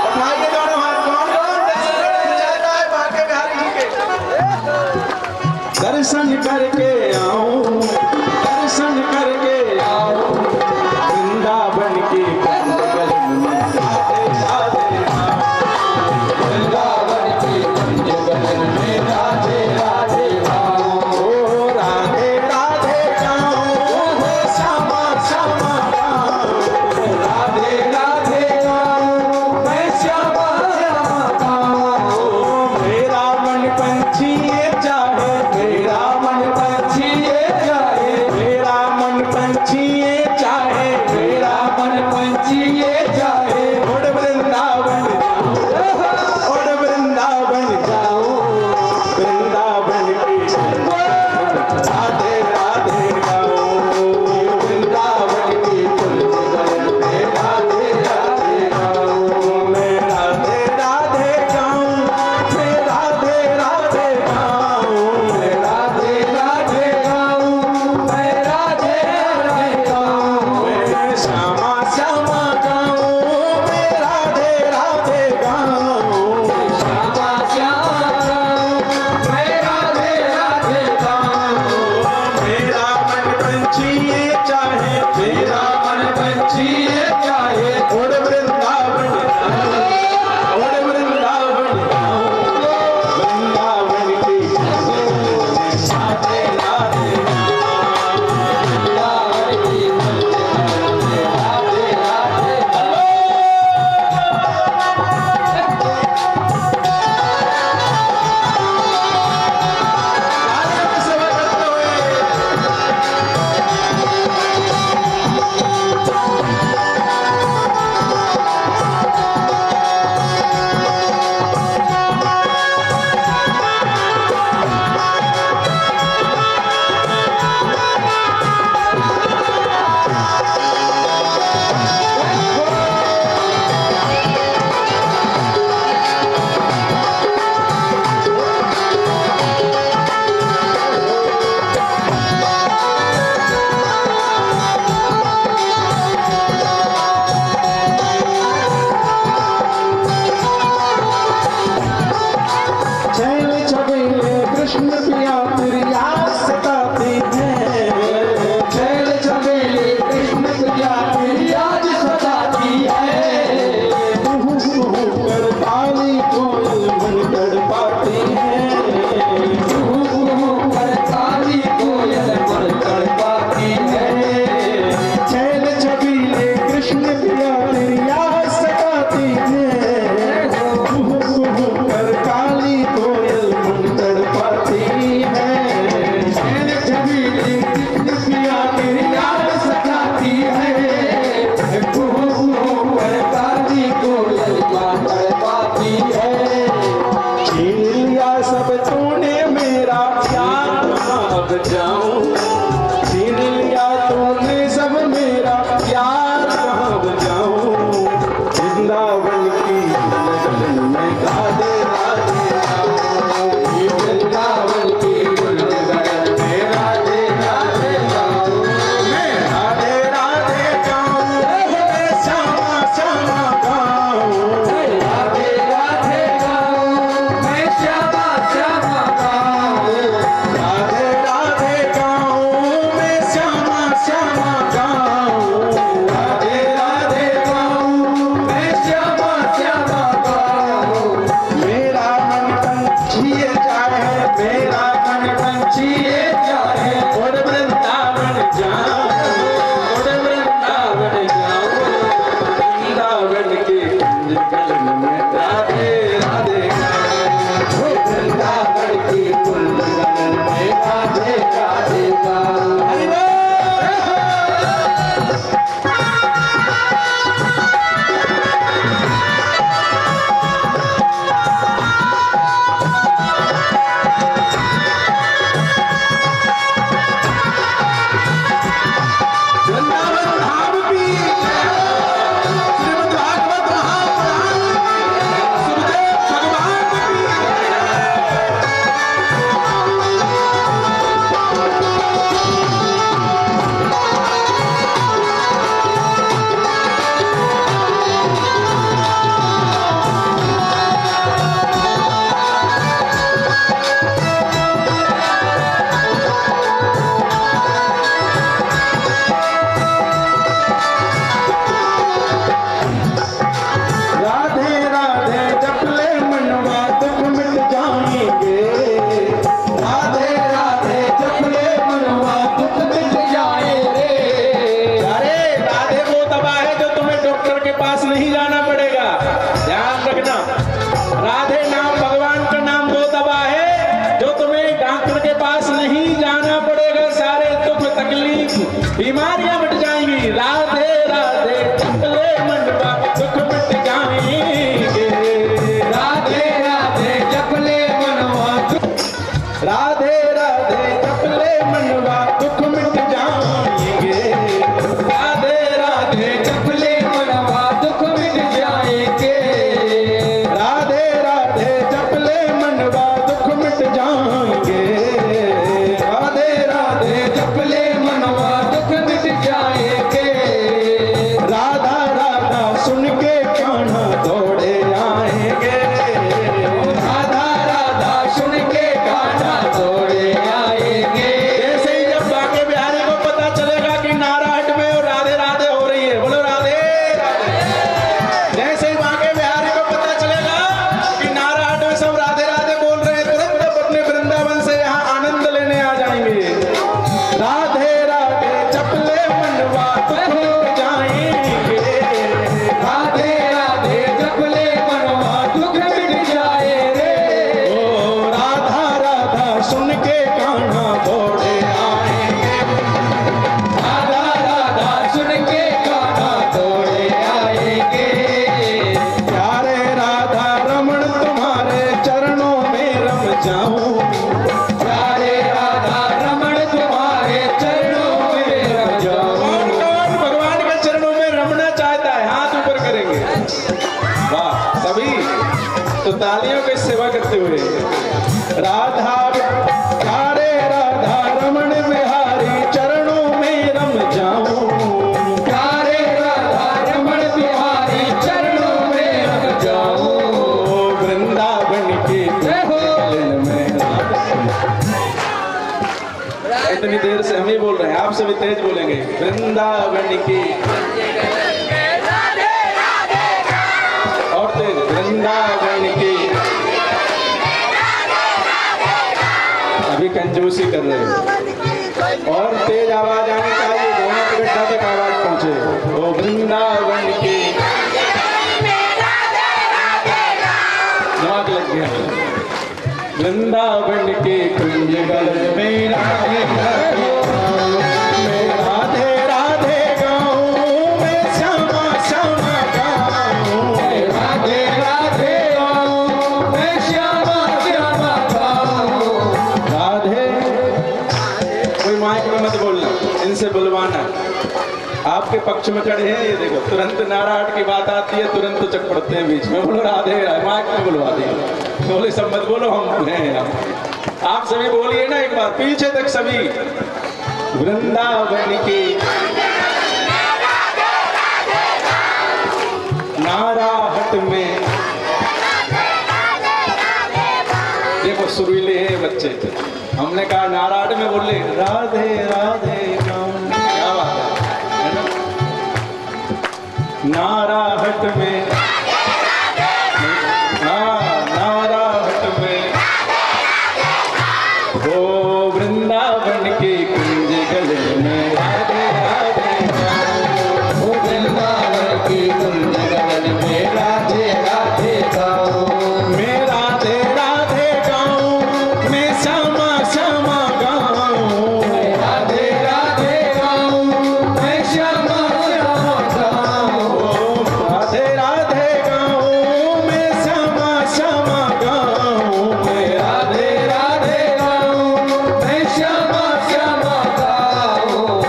A: उठाइए दोनों हाथ, कौन कौन दर्शन करके जाता है बांके बिहारी जी के? दर्शन करके आऊं, दर्शन करके आऊं, वृंदावन की कंजगल में राधे राधे आऊं, वृंदावन की कंजगल में राधे राधे आऊं, ओ राधे राधे आऊं, ओ श्यामा श्यामा आऊं, राधे राधे आऊं, मैं श्यामा श्यामा आऊं, मेरा मन पंछी ये चाहे, मेरा मन पंछी ये चाहे, मेरा मन पंछी ये चाहे, मेरा मन पंछी ये चाहे, उड़ वृंदावन जाऊं, उड़ वृंदावन जाऊं, वृंदावन की राधे राधे गाऊं, वृंदावन की कुंजगल में राधे राधे गाऊं, मैं राधे राधे गाऊं, मैं राधे राधे गाऊं, मैं राधे राधे गाऊं, मैं राधे राधे गाऊं, मैं श्यामा श्यामा गाऊं, मैं राधे राधे गाऊं, श्यामा श्यामा गाऊं, मैं राधे राधे गाऊं, मेरा मन पंछी ये चाहे, मेरा मन पंछी ये चाहे, उड़ वृंदावन जाऊं, उड़ वृंदावन जाऊं, वृंदावन की राधे राधे वृंदावन की राधे राधे सेवा करते हुए छैल छबीले कृष्ण प्रिया तेरी याद सताती है, छैल छबीले कृष्ण प्रिया तेरी याद सताती है, कर ताली कोयल मन तड़पाती है, कर ताली कोयल मन तड़पाती है, छैल छबीले कृष्ण प्रिया तेरी याद सताती है, कर काली कोयल मन तड़पाती है, छैल छबीले कृष्ण प्रिया तेरी याद सताती है, कर काली कोयल मन तड़पाती है, छीन लिया सब तूने मेरा प्यार अब जाऊं, छीन लिया तूने सब मेरा प्यार अब जाऊं, वृंदावन की कुंजगल में राधे राधे गाऊं, वृंदावन की कुंजगल में राधे राधे गाऊं, मैं राधे राधे गाऊं, मैं श्यामा श्यामा गाऊं, मैं राधे राधे गाऊं, मैं श्यामा श्यामा गाऊं, राधे राधे गाऊं, मैं श्यामा श्यामा पास नहीं जाना पड़ेगा, सारे दुख तकलीफ बीमारियां मिट जाएंगी। राधे राधे जपले मनवा दुख मिट जाएंगे।
C: राधे राधे जपले मनवा
A: राधे राधे जपले मनवा दुख मिट जाएंगे। राधे राधे
C: जपले मनवा दुख मिट जाएंगे।
A: राधे राधे जपले मनवा दुख मिट जाएंगे। राधे राधे
C: जपले मनवा दुख मिट जाएंगे।
A: राधा राधा सुन के कान्हा दौड़े आएंगे।
C: राधा राधा सुन के कान्हा दौड़े आएंगे।
A: जैसे ही जब बांके बिहारी को पता चलेगा कि नारायण में और राधे राधे हो रही है, बोलो राधे राधे। जैसे ही बांके बिहारी को पता चलेगा कि नारायण में सब राधे राधे बोल रहे हैं, तुरंत अपने वृंदावन से यहाँ आनंद लेने आ जाएंगे। राधे राधे जपले मनवा दुख मिट जाएंगे।
C: राधे राधे जपले मनवा दुख मिट जाए रे।
A: ओ राधा राधा सुन के कान्हा दौड़े आएंगे।
C: राधा राधा सुन के कान्हा दौड़े आएंगे।
A: प्यारे राधा रमण तुम्हारे चरणों में रम जाऊं।
C: प्यारे राधा रमण तुम्हारे चरणों में रम जाऊं।
A: कौन कौन भगवान के चरणों में रमना चाहता है, हाथ ऊपर करेंगे। वाह, सभी तो तालियों की सेवा करते हुए। राधा प्यारे राधा रमण बिहारी चरणों में रम जाऊं।
C: प्यारे राधा रमण तुम्हारे चरणों में रम जाऊं।
A: ओ वृंदावन की
C: जय हो।
A: में इतनी देर से हम ही बोल रहे हैं, आप सभी तेज बोलेंगे। वृंदावन की और तेज, वृंदावन की। अभी कंजूसी कर रहे हैं और तेज आवाज आनी चाहिए, दोनों के गड्ढा तक आवाज पहुंचे। ओ वृंदावन की। दिमाग लग गया। वृंदावन के कुंज गल में राधे राधे राधे गाऊं मैं, श्यामा श्यामा गाऊं।
C: राधे राधे गाऊं मैं, श्यामा श्यामा गाऊं।
A: राधे कोई माइक में मत बोलना, इनसे बुलवाना। आपके पक्ष में खड़े हैं, ये देखो तुरंत नारायण की बात आती है, तुरंत चक पड़ते हैं बीच में। बोलो राधे, माइक में बुलवा दिया। बोले सब मत बोलो, हम हैं। आप सभी बोलिए ना एक बार, पीछे तक सभी। वृंदावन की नाराहट में। देखो सुरीले हैं बच्चे, हमने कहा नारायण में बोले राधे राधे गाऊं। क्या बात है ना? नाराहट में, हाँ नाराहट में। वो वृंदावन के कुंज गले में राधे राधे गाऊं।
C: वो वृंदावन की कुंज गगन में राधे राधे गाऊं।
A: मैं राधे राधे गाऊं, मैं श्यामा श्यामा गाऊं।
C: राधे राधे गाऊं मैं, श्यामा श्यामा गाऊं।
A: राधे राधे गाऊं मैं, श्यामा श्यामा गाऊं। मैं
C: राधे राधे गाऊं मैं, श्यामा श्यामा गाऊं।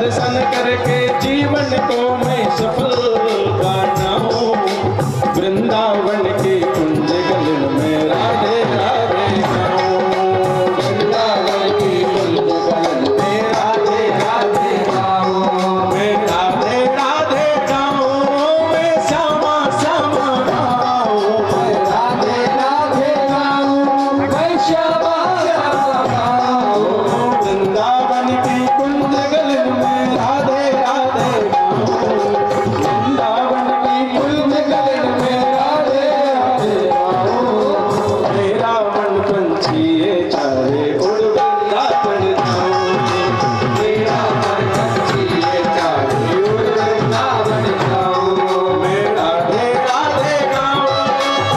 A: दर्शन करके जीवन को मैं सफल बनाऊं। वृंदावन की कुंज गलन में राधे राधे गाऊं। वृंदावन की कुंज गलन में राधे राधे गाऊं। मैं राधे राधे गाऊं, मैं श्यामा श्यामा गाऊं। मैं राधे राधे गाऊं, मैं श्यामा श्यामा गाऊं। वृंदावन की कुंज गलन में राधे राधे गाऊं। वृंदावन की कुंज गलन में राधे राधे गाऊं। मेरा मन पंछी ये चाहे उड़ वृंदावन जाऊं। मेरा मन पंछी ये चाहे उड़ वृंदावन जाऊं। मैं राधे राधे गाऊं,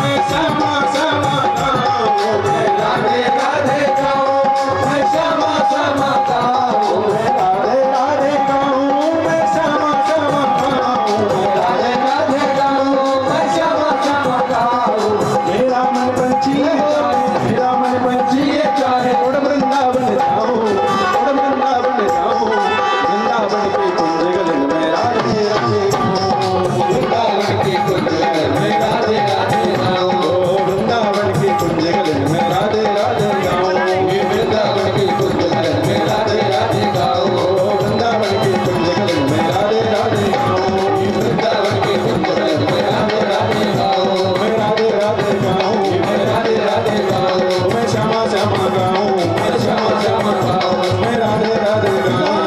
A: मैं श्यामा श्यामा गाऊं। मैं राधे राधे गाऊं, मैं श्यामा श्यामा गाऊं। मैं राधे राधे गाऊं, मैं श्यामा श्यामा गाऊं। मैं राधे राधे गाऊं, मैं श्यामा श्यामा गाऊं। मेरा मन पंछी ये चाहे, मेरा मन पंछी ये चाहे उड़ वृंदावन जाऊं। उड़ वृंदावन जाऊं। वृंदावन की कुंज गलन में राधे राधे गाऊं। वृंदावन की कुंज गलन में राधे राधे गाऊं। वृंदावन की कुंज गलन में राधे राधे गाऊं। वृंदावन की कुंज गलन में राधे राधे गाऊं। वृंदावन की कुंज गलन में राधे राधे गाऊं। वृंदावन की कुंज गलन में राधे राधे गाऊं। मैं राधे राधे गाऊं, मैं राधे राधे गाऊं। मैं श्यामा श्यामा गाऊं, मैं श्यामा श्यामा गाऊं। मैं राधे राधे गाऊं,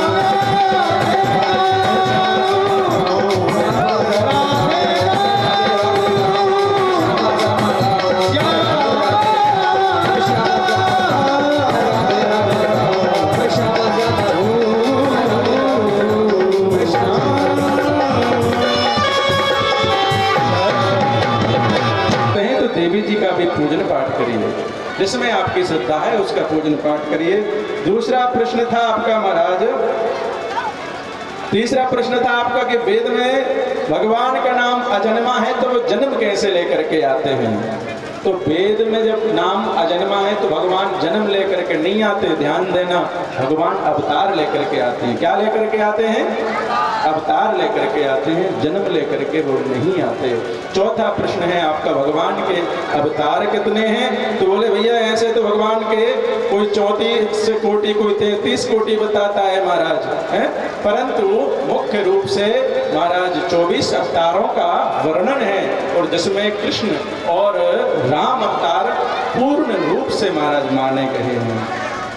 A: कहें तो देवी जी का भी पूजन पाठ करिए, जिसमें आपकी श्रद्धा है उसका पूजन पाठ करिए। दूसरा प्रश्न था आपका महाराज, तीसरा प्रश्न था आपका कि वेद में भगवान का नाम अजन्मा है तो वो जन्म कैसे लेकर के आते हैं। तो वेद में जब नाम अजन्मा है तो भगवान जन्म लेकर के नहीं आते, ध्यान देना। भगवान अवतार लेकर के आते हैं। क्या लेकर के आते हैं? अवतार लेकर के आते हैं, जन्म लेकर के वो नहीं आते। चौथा प्रश्न है आपका, भगवान के अवतार कितने हैं? तो बोले भैया ऐसे तो भगवान के कोई 34 कोटि, कोई 33 कोटि बताता है महाराज, है, परंतु मुख्य रूप से महाराज 24 अवतारों का वर्णन है, और जिसमें कृष्ण और राम अवतार पूर्ण रूप से महाराज माने गए हैं,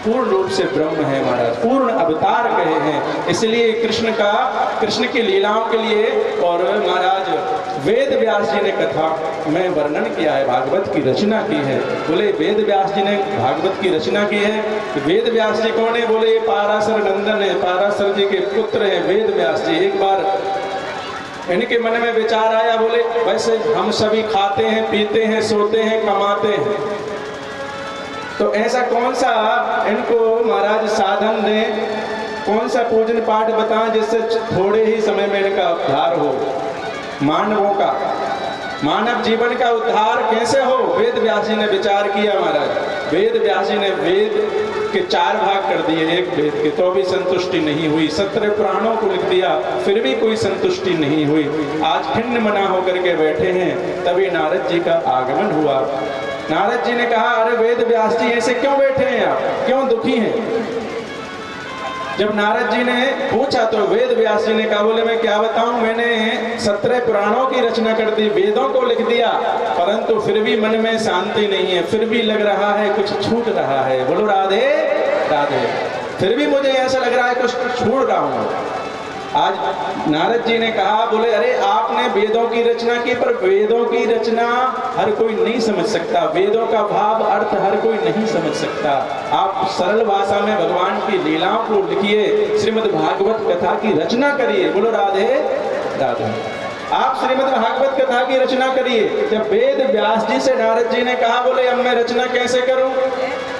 A: पूर्ण रूप से ब्रह्म है महाराज, पूर्ण अवतार कहे हैं। इसलिए कृष्ण की लीलाओं के लिए और महाराज वेद व्यास जी ने कथा में वर्णन किया है, भागवत की रचना की है। बोले वेद व्यास जी ने भागवत की रचना की है। वेद व्यास जी कौन है? बोले ये पाराशर नंदन है, पाराशर जी के पुत्र हैं वेद व्यास जी। एक बार इनके मन में विचार आया, बोले वैसे हम सभी खाते हैं, पीते हैं, सोते हैं, कमाते हैं, तो ऐसा कौन सा इनको महाराज साधन दें, कौन सा पूजन पाठ बताएं जिससे थोड़े ही समय में इनका उद्धार हो, मानवों का, मानव जीवन का उद्धार कैसे हो। वेद व्यास जी ने विचार किया महाराज। वेद व्यास जी ने वेद के 4 भाग कर दिए एक वेद के, तो भी संतुष्टि नहीं हुई। 17 पुराणों को लिख दिया, फिर भी कोई संतुष्टि नहीं हुई। आज खिन्न मना होकर के बैठे हैं, तभी नारद जी का आगमन हुआ। नारद जी ने कहा, अरे वेद व्यास जी ऐसे क्यों बैठे हैं आप, क्यों दुखी हैं? जब नारद जी ने पूछा तो वेद व्यास जी ने कहा, बोले मैं क्या बताऊं, मैंने 17 पुराणों की रचना कर दी, वेदों को लिख दिया, परंतु फिर भी मन में शांति नहीं है, फिर भी लग रहा है कुछ छूट रहा है। बोलो राधे राधे। फिर भी मुझे ऐसा लग रहा है कुछ छोड़ रहा हूं। आज नारद जी ने कहा, बोले अरे आपने वेदों की रचना की, पर वेदों की रचना हर कोई नहीं समझ सकता, वेदों का भाव अर्थ हर कोई नहीं समझ सकता। आप सरल भाषा में भगवान की लीलाओं को लिखिए, श्रीमद् भागवत कथा की रचना करिए। बोलो राधे राधे। आप श्रीमद् भागवत कथा की रचना करिए। जब वेद व्यास जी से नारद जी ने कहा, बोले अब मैं रचना कैसे करूं,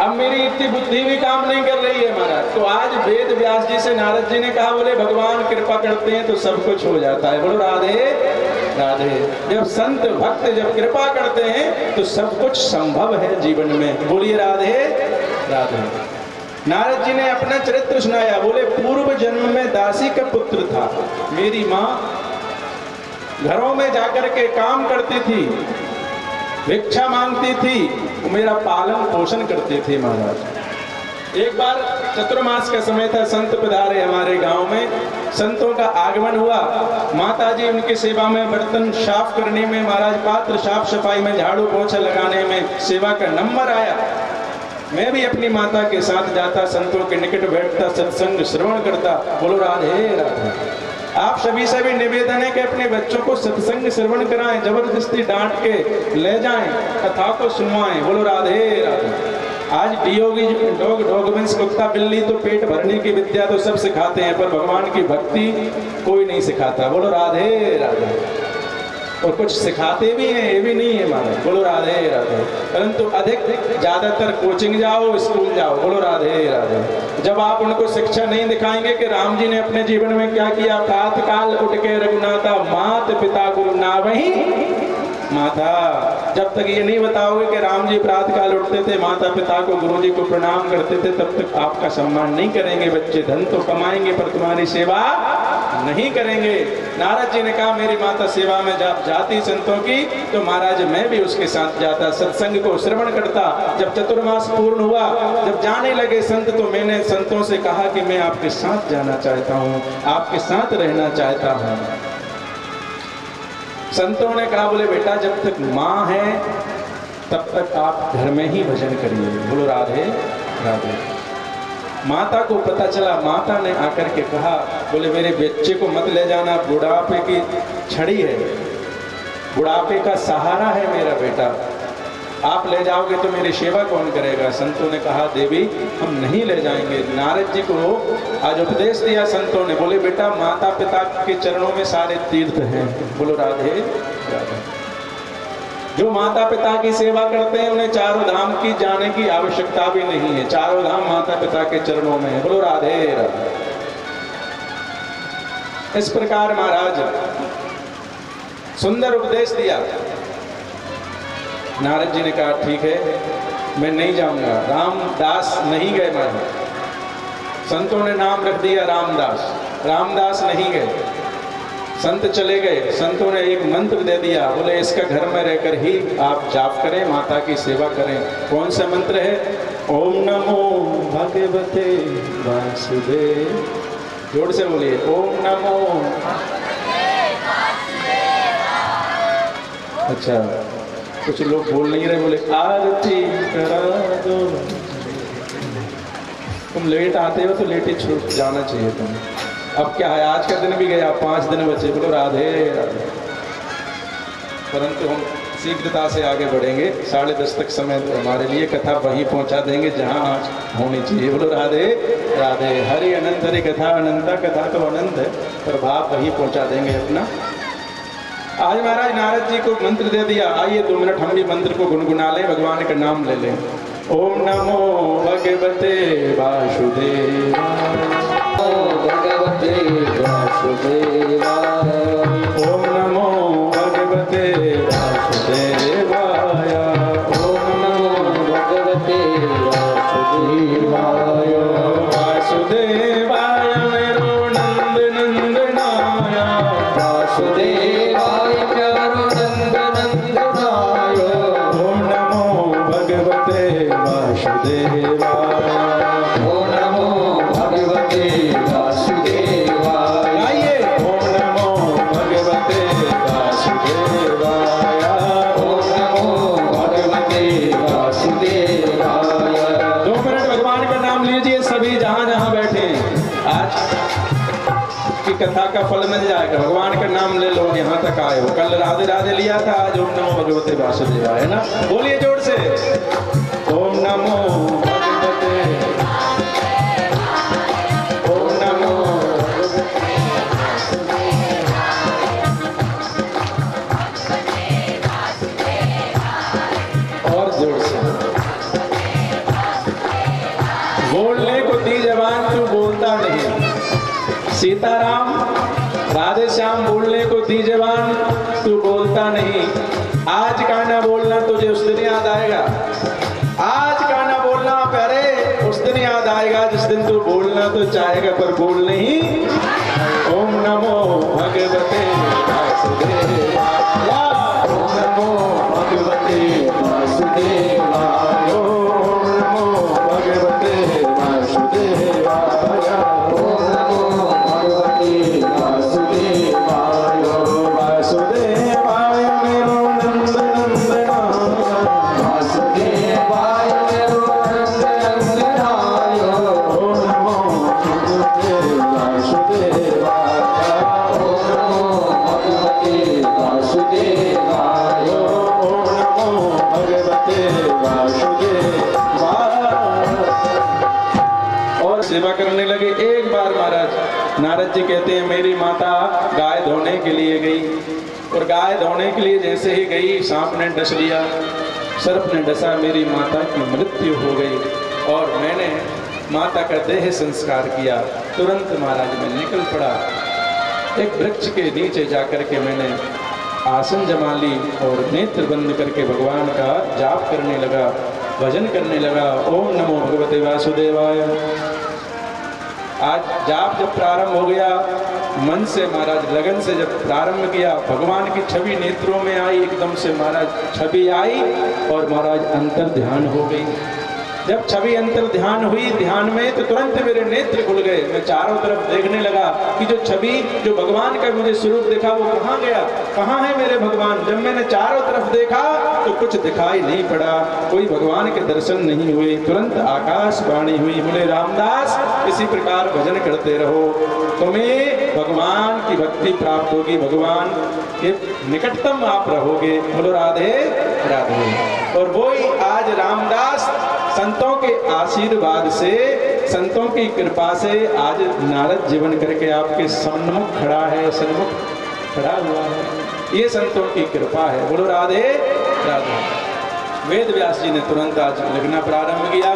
A: अब मेरी इतनी बुद्धि भी काम नहीं कर रही है महाराज। तो आज वेद व्यास जी से नारद जी ने कहा, बोले भगवान कृपा करते हैं तो सब कुछ हो जाता है। बोलो राधे राधे। जब संत भक्त जब कृपा करते हैं तो सब कुछ संभव है जीवन में। बोलिए राधे राधे। नारद जी ने अपना चरित्र सुनाया। बोले पूर्व जन्म में दासी का पुत्र था। मेरी माँ घरों में जाकर के काम करती थी, भिक्षा मांगती थी, वो मेरा पालन पोषण करते थे महाराज। एक बार चतुर्मास का समय था, संत पधारे हमारे गांव में, संतों का आगमन हुआ। माता जी उनकी सेवा में, बर्तन साफ करने में, महाराज पात्र साफ सफाई में, झाड़ू पोछा लगाने में सेवा का नंबर आया। मैं भी अपनी माता के साथ जाता, संतों के निकट बैठता, सत्संग श्रवण करता। बोलो राधे राधे। आप सभी से भी निवेदन है कि अपने बच्चों को सत्संग श्रवण कराएं, जबरदस्ती डांट के ले जाएं, कथा को सुनवाएं। बोलो राधे राधे। आज डियोगी डॉग वंश कुत्ता बिल्ली तो पेट भरने की विद्या तो सब सिखाते हैं, पर भगवान की भक्ति कोई नहीं सिखाता। बोलो राधे राधे। और कुछ सिखाते भी हैं, ये भी नहीं है महाराज। बोलो राधे राधे। परंतु अधिक ज्यादातर कोचिंग जाओ, स्कूल जाओ। बोलो राधे राधे। जब आप उनको शिक्षा नहीं दिखाएंगे कि राम जी ने अपने जीवन में क्या किया, प्रातः काल उठ के रघुनाथा मात पिता गुरु ना वही माता, जब तक ये नहीं बताओगे कि राम जी प्रातः काल उठते थे, माता पिता को गुरु जी को प्रणाम करते थे, तब तक आपका सम्मान नहीं करेंगे बच्चे। धन तो कमाएंगे पर तुम्हारी सेवा नहीं करेंगे। नारद जी ने कहा मेरी माता सेवा में जाती संतों की, तो महाराज मैं भी उसके साथ जाता, सत्संग को श्रवण करता। जब चतुर्मास पूर्ण हुआ, जब जाने लगे संत, तो मैंने संतों से कहा कि मैं आपके साथ जाना चाहता हूँ, आपके साथ रहना चाहता हूँ। संतों ने कहा, बोले बेटा जब तक माँ है तब तक आप घर में ही भजन करिए। बोलो राधे राधे। माता को पता चला, माता ने आकर के कहा, बोले मेरे बच्चे को मत ले जाना, बुढ़ापे की छड़ी है, बुढ़ापे का सहारा है मेरा बेटा, आप ले जाओगे तो मेरी सेवा कौन करेगा। संतों ने कहा देवी हम नहीं ले जाएंगे। नारद जी को आज उपदेश दिया संतों ने, बोले बेटा माता पिता के चरणों में सारे तीर्थ हैं। बोलो राधे राधे। जो माता पिता की सेवा करते हैं उन्हें चारों धाम की जाने की आवश्यकता भी नहीं है, चारों धाम माता पिता के चरणों में है। बोलो राधे राधे। इस प्रकार महाराज सुंदर उपदेश दिया। नारद जी ने कहा ठीक है मैं नहीं जाऊंगा। रामदास नहीं गए महाराज। संतों ने नाम रख दिया रामदास, रामदास नहीं गए, संत चले गए। संतों ने एक मंत्र दे दिया, बोले इसका घर में रहकर ही आप जाप करें, माता की सेवा करें। कौन सा मंत्र है? ओम नमो भगवते वासुदेव। जोर से बोलिए, ओम नमो। अच्छा कुछ लोग बोल नहीं रहे, बोले आरती करा दो। तुम लेट आते हो तो लेट ही छूट जाना चाहिए तुम्हें। अब क्या है, आज का दिन भी गया, 5 दिन बचे। बोलो राधे राधे। परंतु हम शीघ्रता से आगे बढ़ेंगे। 10:30 तक समय हमारे लिए, कथा वहीं पहुंचा देंगे जहां आज होनी चाहिए। बोलो राधे राधे। हरि अनंत, हरि कथा अनंता, कथा तो अनंत है पर भाव वहीं पहुंचा देंगे अपना। आज महाराज नारद जी को मंत्र दे दिया। आइए 2 मिनट हम भी मंत्र को गुनगुना लें, भगवान का नाम ले लें। ओम नमो भगवते वासुदेवाय, भगवते वासुदेवाय। ओम नमो भगवते वासुदेवाय, ओम नमो भगवते वासुदेवाय। वासुदेवाय मेरो नंद नंदनाय, वासुदेवाय मेरो नंद नंदनाय। ओम नमो भगवते वासुदेवाय, ओम नमो भगवते वासुदेवाय। आइए ओम नमो भगवते वासुदेवाय, ओम नमो भगवते वासुदेवाय। 2 मिनट भगवान का नाम लीजिए सभी, जहां जहां बैठे। आज की कथा का फल मिल जाएगा। भगवान का नाम ले लो, यहाँ तक आए हो। कल राधे राधे लिया था, आज ओम नमो भगवते वासुदेवाय है ना। बोलिए जोर से, ओम नमो भगवते, ओम नमो। और जोर से। बोलने को दी जबान तू बोलता नहीं। सीताराम राधे श्याम बोलने को दी जबान तू बोलता नहीं। आज का ना बोलना तुझे उस दिन याद आएगा। आज का ना बोलना प्यारे उस दिन याद आएगा। आएगा जिस दिन तू बोलना तो चाहेगा पर बोल नहीं। ओम नमो भगवते वासुदेवाय, ओम नमो भगवते वासुदेवाय, ओम नमो भगवते वासुदेवाय, ओम नमो भगवते वासुदेवाय, वासुदेवाय मेरो नंद नंदनाय, वासुदेवाय मेरो नंद नंदनाय, ओम नमो भगवते वासुदेवाय, ओम नमो भगवते वासुदेवाय, ओम नमो भगवते वासुदेवाय। और सेवा करने लगे। एक बार महाराज नारद जी कहते हैं मेरी माता गाय धोने के लिए गई, और गाय धोने के लिए जैसे ही गई सांप ने डस लिया, सर्प ने डसा, मेरी माता की मृत्यु हो गई। और मैंने माता का देह संस्कार किया। तुरंत महाराज मैं निकल पड़ा, एक वृक्ष के नीचे जाकर के मैंने आसन जमा ली और नेत्र बंद करके भगवान का जाप करने लगा, भजन करने लगा। ओम नमो भगवते वासुदेवाय। आज जाप जब प्रारंभ हो गया, मन से महाराज लगन से जब प्रारंभ किया, भगवान की छवि नेत्रों में आई, एकदम से महाराज छवि आई और महाराज अंतर ध्यान हो गई। जब छवि अंतर ध्यान हुई ध्यान में, तो तुरंत मेरे नेत्र खुल गए। मैं चारों तरफ देखने लगा कि जो छवि, जो भगवान का मुझे स्वरूप देखा वो कहाँ गया, कहाँ है मेरे भगवान। जब मैंने चारों तरफ देखा तो कुछ दिखाई नहीं पड़ा, कोई भगवान के दर्शन नहीं हुए। तुरंत आकाशवाणी हुई, बोले रामदास इसी प्रकार भजन करते रहो, तुम्हें भगवान की भक्ति प्राप्त होगी, भगवान के निकटतम आप रहोगे। बोलो राधे राधे। और वही आज रामदास संतों के आशीर्वाद से, संतों की कृपा से आज नारद जीवन करके आपके सन्मुख खड़ा है, सन्मुख खड़ा हुआ है। ये संतों की कृपा है। बोलो राधे राधे। वेद व्यास जी ने तुरंत आज लिखना प्रारंभ किया,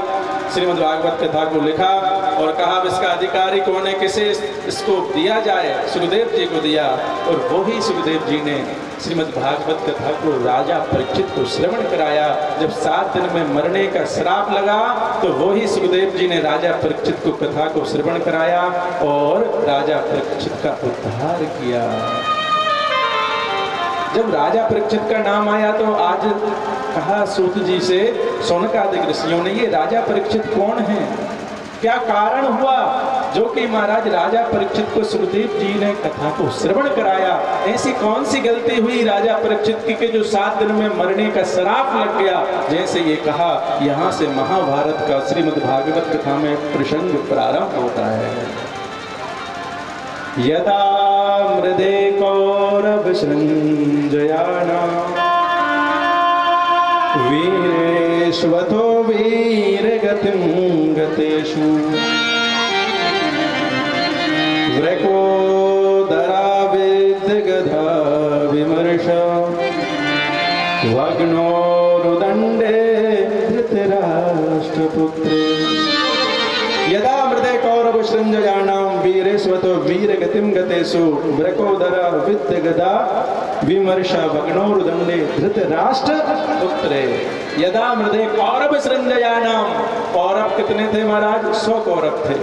A: श्रीमद् भागवत कथा को लिखा और कहा इसका अधिकारी कौन है, किसे इसको दिया जाए। सुखदेव जी को दिया, और वो ही सुखदेव जी ने श्रीमद् भागवत कथा को राजा परीक्षित को श्रवण कराया। जब 7 दिन में मरने का श्राप लगा, तो वो ही सुखदेव जी ने राजा परीक्षित को कथा को श्रवण कराया और राजा परीक्षित का उद्धार किया। जब राजा परीक्षित का नाम आया तो आज कहा सूत जी से, शौनकादिक ऋषियों ने, ये राजा परीक्षित कौन है, क्या कारण हुआ जो कि महाराज राजा परीक्षित को सुखदेव जी ने कथा को श्रवण कराया। ऐसी कौन सी गलती हुई राजा परीक्षित की कि जो 7 दिन में मरने का श्राप लग गया। जैसे ये कहा, यहाँ से महाभारत का श्रीमद् भागवत कथा में प्रसंग प्रारंभ होता है। यदा मृदे कौरव सृंजयाना वीरेष्वतो वीरगतिं गतेषु वृकोदरा विद्गधा विमर्श भग्नोरुदण्डे धृतराष्ट्रपुत्रे। यदा मृदे कौरव सृंजयानां वीरेष्वतो वीरगतिं गतेषु वृकोदरा विद्गधा विमर्श भग्नोरुदण्डे धृतराष्ट्रपुत्रे। यदा मृदे कौरव सृंजयानां, कौरव कितने थे महाराज? 100 कौरव थे,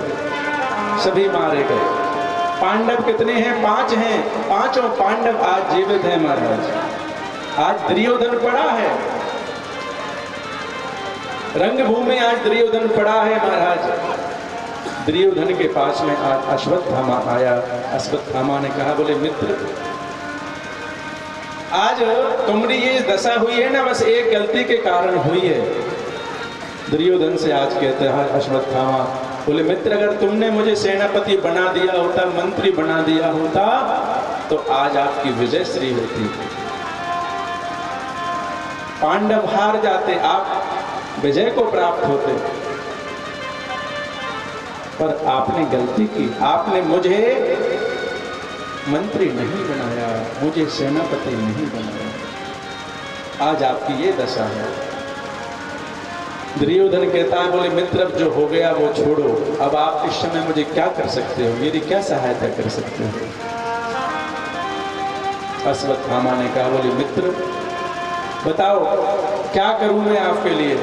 A: सभी मारे गए। पांडव कितने हैं? 5 हैं, पांचों पांडव आज जीवित हैं महाराज। आज दुर्योधन पड़ा है रंगभूमि, आज दुर्योधन पड़ा है महाराज। दुर्योधन के पास में आज अश्वत्थामा आया। अश्वत्थामा ने कहा, बोले मित्र, आज तुम्हारी ये दशा हुई है ना, बस एक गलती के कारण हुई है। दुर्योधन से आज कहते हैं अश्वत्थामा, बोले मित्र, अगर तुमने मुझे सेनापति बना दिया होता, मंत्री बना दिया होता, तो आज आपकी विजय श्री होती। पांडव हार जाते, आप विजय को प्राप्त होते, पर आपने गलती की। आपने मुझे मंत्री नहीं बनाया, मुझे सेनापति नहीं बनाया, आज आपकी ये दशा है। दुर्योधन कहता है, बोले मित्र, अब जो हो गया वो छोड़ो, अब आप इस समय मुझे क्या कर सकते हो, मेरी क्या सहायता कर सकते हो? अश्वत्थामा ने कहा, बोले मित्र बताओ क्या करूं मैं आपके लिए?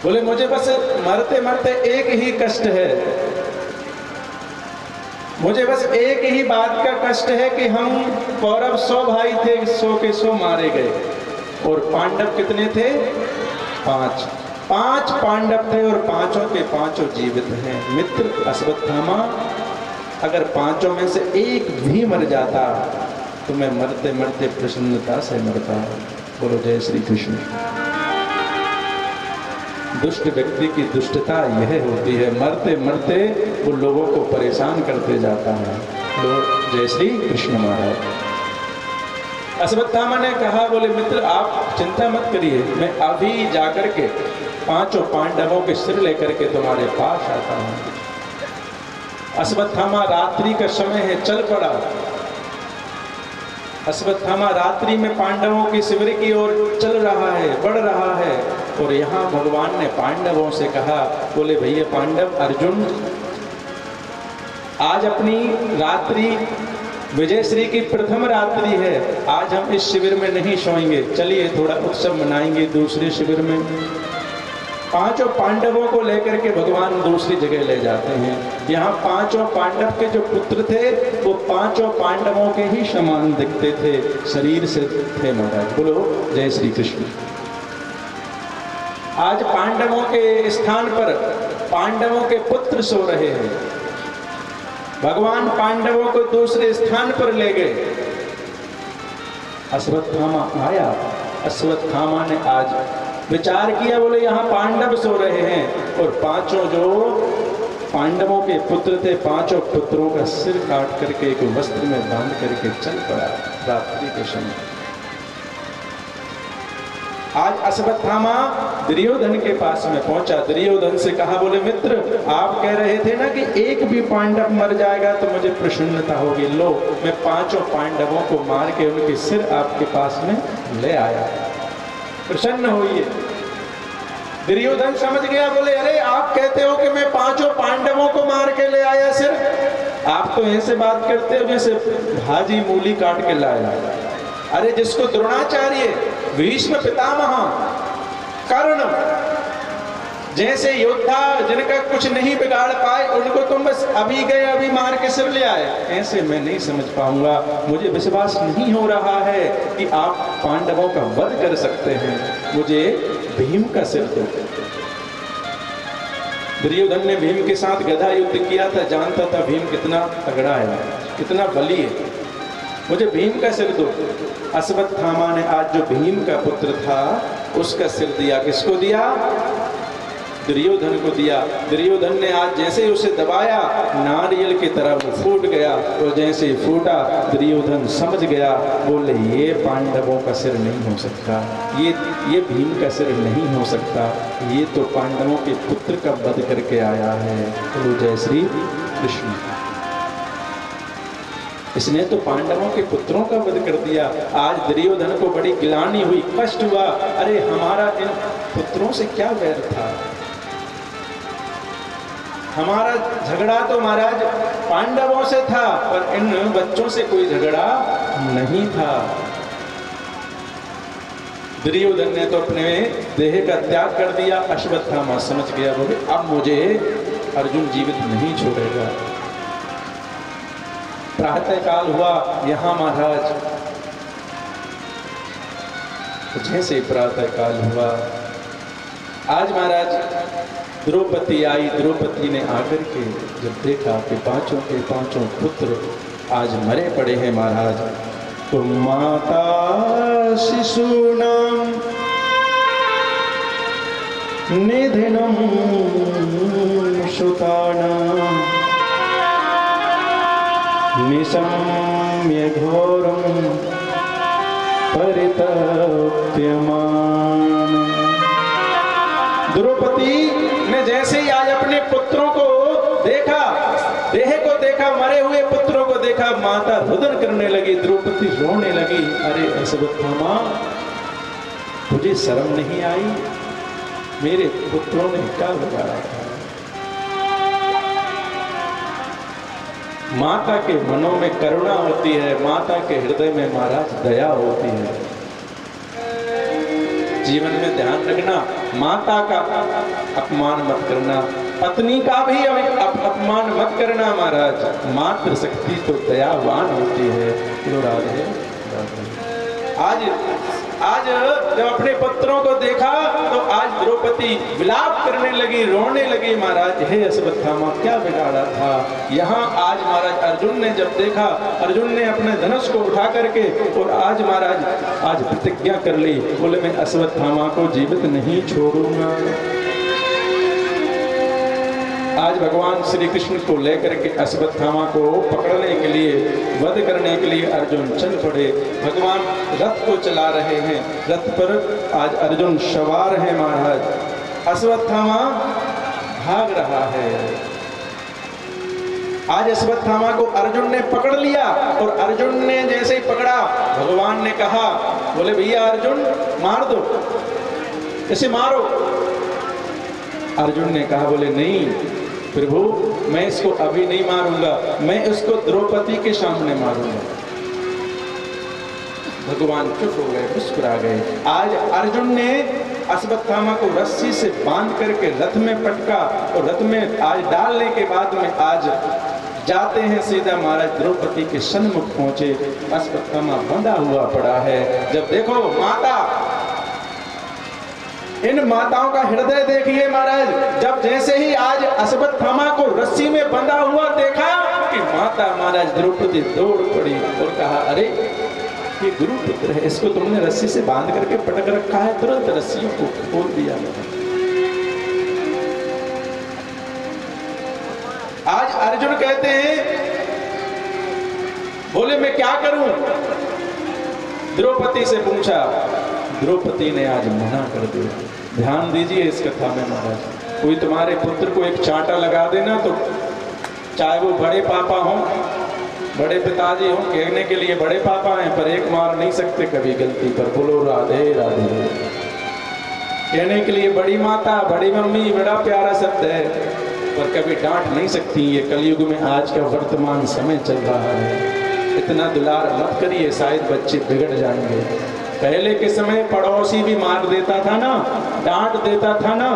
A: बोले मुझे बस मरते मरते एक ही कष्ट है, मुझे बस एक ही बात का कष्ट है कि हम कौरव 100 भाई थे, 100 के 100 मारे गए और पांडव कितने थे? 5 पांडव थे और पांचों के पांचों जीवित हैं। मित्र अश्वत्थामा, अगर पांचों में से एक भी मर जाता तो मैं मरते मरते प्रसन्नता से मरता। बोलो जय श्री कृष्ण। दुष्ट व्यक्ति की दुष्टता यह होती है, मरते मरते वो लोगों को परेशान करते जाता है। बोलो जय श्री कृष्ण महाराज। अश्वत्थामा ने कहा, बोले मित्र आप चिंता मत करिए, मैं अभी जाकर के 5 पांडवों के सिर लेकर के तुम्हारे पास आता हूं। अश्वत्थामा, रात्रि का समय है, चल पड़ा। अश्वत्थामा रात्रि में पांडवों के शिविर की ओर चल रहा है, बढ़ रहा है। और यहाँ भगवान ने पांडवों से कहा, बोले भैया पांडव, अर्जुन आज अपनी रात्रि विजयश्री की प्रथम रात्रि है, आज हम इस शिविर में नहीं सोएंगे, चलिए थोड़ा उत्सव मनाएंगे दूसरे शिविर में। 5 पांडवों को लेकर के भगवान दूसरी जगह ले जाते हैं। यहाँ 5 पांडव के जो पुत्र थे वो 5 पांडवों के ही समान दिखते थे, शरीर से थे महाराज। बोलो जय श्री कृष्ण। आज पांडवों के स्थान पर पांडवों के पुत्र सो रहे हैं। भगवान पांडवों को दूसरे स्थान पर ले गए। अश्वत्थामा आया, अश्वत्थामा ने आज विचार किया, बोले यहाँ पांडव सो रहे हैं और 5 जो पांडवों के पुत्र थे, 5 पुत्रों का सिर काट करके एक वस्त्र में बांध करके चल पड़ा रात्रि के समय। आज अश्वत्थामा दुर्योधन के पास में पहुंचा, दुर्योधन से कहा, बोले मित्र आप कह रहे थे ना कि एक भी पांडव मर जाएगा तो मुझे प्रसन्नता होगी, लो मैं 5 पांडवों को मार के उनके सिर आपके पास में ले आया, प्रसन्न होइए। दुर्योधन समझ गया, बोले अरे आप कहते हो कि मैं 5 पांडवों को मार के ले आया सिर, आप तो ऐसे बात करते हो जैसे भाजी मूली काट के लाया। अरे जिसको द्रोणाचार्य, भीष्म पितामह, कर्ण जैसे योद्धा जिनका कुछ नहीं बिगाड़ पाए, उनको तुम बस अभी गए अभी मार के सिर ले आए, ऐसे मैं नहीं समझ पाऊंगा। मुझे विश्वास नहीं हो रहा है कि आप पांडवों का वध कर सकते हैं, मुझे भीम का सिर दो। दुर्योधन ने भीम के साथ गधा युद्ध किया था, जानता था भीम कितना तगड़ा है, कितना बली है, मुझे भीम का सिर दो। अश्वत्थामा ने आज जो भीम का पुत्र था उसका सिर दिया। किसको दिया? दुर्योधन को दिया। दुर्योधन ने आज जैसे ही उसे दबाया, नारियल की तरह वो फूट गया, और जैसे ही फूटा दुर्योधन समझ गया, बोले ये पांडवों का सिर नहीं हो सकता, ये भीम का सिर नहीं हो सकता, ये तो पांडवों के पुत्र का वध करके आया है। तो जय श्री कृष्ण। इसने तो पांडवों के पुत्रों का वध कर दिया। आज दुर्योधन को बड़ी गिलानी हुई, कष्ट हुआ, अरे हमारा इन पुत्रों से क्या वैर था, हमारा झगड़ा तो महाराज पांडवों से था, पर इन बच्चों से कोई झगड़ा नहीं था। दुर्योधन ने तो अपने देह का त्याग कर दिया। अश्वत्थामा समझ गया, बोले अब मुझे अर्जुन जीवित नहीं छोड़ेगा। प्रातः काल हुआ, यहाँ महाराज जैसे प्रातः काल हुआ, आज महाराज द्रौपदी आई। द्रौपदी ने आकर के जब देखा कि 5 के 5 पुत्र आज मरे पड़े हैं महाराज, तो माता शिशूनां निधनम सुतानां निशम्य घोरं परितप्यमान। द्रौपदी ने जैसे ही आज अपने पुत्रों को देखा, देह को देखा, मरे हुए पुत्रों को देखा, माता रुदन करने लगी, द्रौपदी रोने लगी। अरे अश्वत्थामा, तुझे शर्म नहीं आई? मेरे पुत्रों ने क्या बिगाड़ा था? माता के मनों में करुणा होती है, माता के हृदय में महाराज दया होती है। जीवन में ध्यान रखना, माता का अपमान मत करना, पत्नी का भी अपमान मत करना महाराज। मातृ शक्ति तो दयावान होती है। बोलो राधे राधे। आज जब अपने पुत्रों को देखा तो आज द्रौपदी विलाप करने लगी, रोने लगी। महाराज हे अश्वत्थामा, क्या बिगाड़ा था? यहाँ आज महाराज अर्जुन ने जब देखा, अर्जुन ने अपने धनुष को उठा करके और आज महाराज आज प्रतिज्ञा कर ली, बोले मैं अश्वत्थामा को जीवित नहीं छोड़ूंगा। आज भगवान श्री कृष्ण को लेकर के अश्वत्थामा को पकड़ने के लिए, वध करने के लिए अर्जुन चल पड़े। भगवान रथ को चला रहे हैं, रथ पर आज अर्जुन सवार है महाराज। अश्वत्थामा भाग रहा है। आज अश्वत्थामा को अर्जुन ने पकड़ लिया और अर्जुन ने जैसे ही पकड़ा, भगवान ने कहा, बोले भैया अर्जुन मार दो, इसे मारो। अर्जुन ने कहा, बोले नहीं प्रभु, मैं इसको अभी नहीं मारूंगा, मैं इसको द्रौपदी के सामने मारूंगा। भगवान चुप हो गए, मुस्कुरा गए। आज अर्जुन ने अश्वत्थामा को रस्सी से बांध करके रथ में पटका और रथ में आज डालने के बाद में आज जाते हैं सीधा महाराज द्रौपदी के सन्मुख पहुंचे। अश्वत्थामा बंधा हुआ पड़ा है। जब देखो माता, इन माताओं का हृदय देखिए महाराज। जब जैसे ही आज अश्वत्थामा को रस्सी में बंधा हुआ देखा कि माता महाराज द्रौपदी दौड़ पड़ी और कहा, अरे ये गुरुपुत्र है, इसको तुमने रस्सी से बांध करके पटक रखा है। तुरंत रस्सियों को खोल दिया। आज अर्जुन कहते हैं, बोले मैं क्या करूं? द्रौपदी से पूछा, द्रौपदी ने आज मना कर दिया। ध्यान दीजिए इस कथा में महाराज। कोई तुम्हारे पुत्र को एक चांटा लगा देना तो चाहे वो बड़े पापा हों, बड़े पिताजी हों, कहने के लिए बड़े पापा हैं पर एक मार नहीं सकते कभी गलती पर। बोलो राधे राधे। कहने के लिए बड़ी माता, बड़ी मम्मी बड़ा प्यारा शब्द है पर कभी डांट नहीं सकती। ये कलयुग में आज का वर्तमान समय चल रहा है। इतना दुलार मत करिए, शायद बच्चे बिगड़ जाएंगे। पहले के समय पड़ोसी भी मार देता था ना, डांट देता था ना,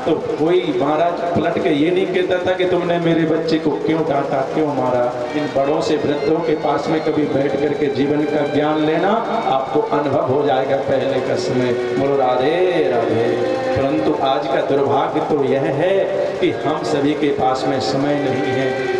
A: तो कोई महाराज पलट के ये नहीं कहता था कि तुमने मेरे बच्चे को क्यों डांटा, क्यों मारा। इन बड़ों से, वृद्धों के पास में कभी बैठ करके जीवन का ज्ञान लेना, आपको अनुभव हो जाएगा पहले का समय। बोलो राधे राधे। परंतु आज का दुर्भाग्य तो यह है कि हम सभी के पास में समय नहीं है।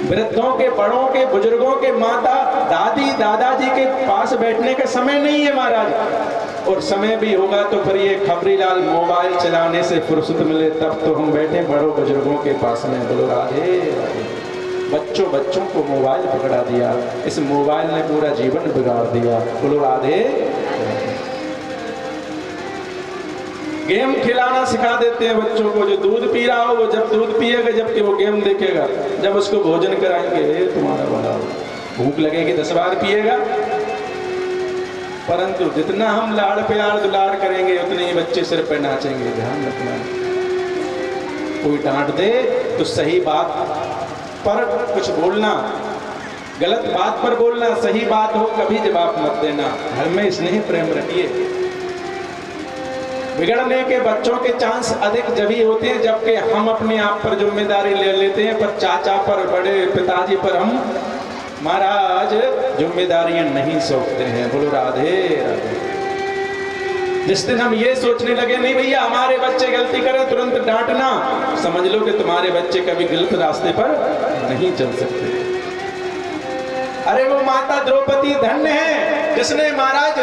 A: वृद्धों के, बड़ों के, बुजुर्गों के, माता दादी दादाजी के पास बैठने का समय नहीं है महाराज। और समय भी होगा तो फिर ये खबरीलाल मोबाइल चलाने से फुर्सत मिले तब तो हम बैठे बड़ों बुजुर्गों के पास में। बोलो राधे राधे। बच्चों को मोबाइल पकड़ा दिया, इस मोबाइल ने पूरा जीवन बिगाड़ दिया। बोलो राधे। गेम खिलाना सिखा देते हैं बच्चों को। जो दूध पी रहा हो वो जब दूध पिएगा जबकि वो गेम देखेगा। जब उसको भोजन कराएंगे तुम्हारा बड़ा भूख लगेगी 10 बार पिएगा। परंतु जितना हम लाड़ प्यार दुलार करेंगे उतने ही बच्चे सिर पे नाचेंगे। ध्यान रखना। कोई डांट दे तो सही बात पर कुछ बोलना, गलत बात पर बोलना, सही बात हो कभी जवाब मत देना। घर में स्नेह प्रेम रखिए। बिगड़ने के बच्चों के चांस अधिक जभी होते हैं जबकि हम अपने आप पर जिम्मेदारी ले लेते हैं, पर चाचा पर, बड़े पिताजी पर हम महाराज जिम्मेदारियां नहीं सौंपते हैं। बोलो राधे राधे। जिस दिन हम ये सोचने लगे नहीं भैया हमारे बच्चे गलती करें तुरंत डांटना, समझ लो कि तुम्हारे बच्चे कभी गलत रास्ते पर नहीं चल सकते। अरे वो माता द्रौपदी धन्य है जिसने महाराज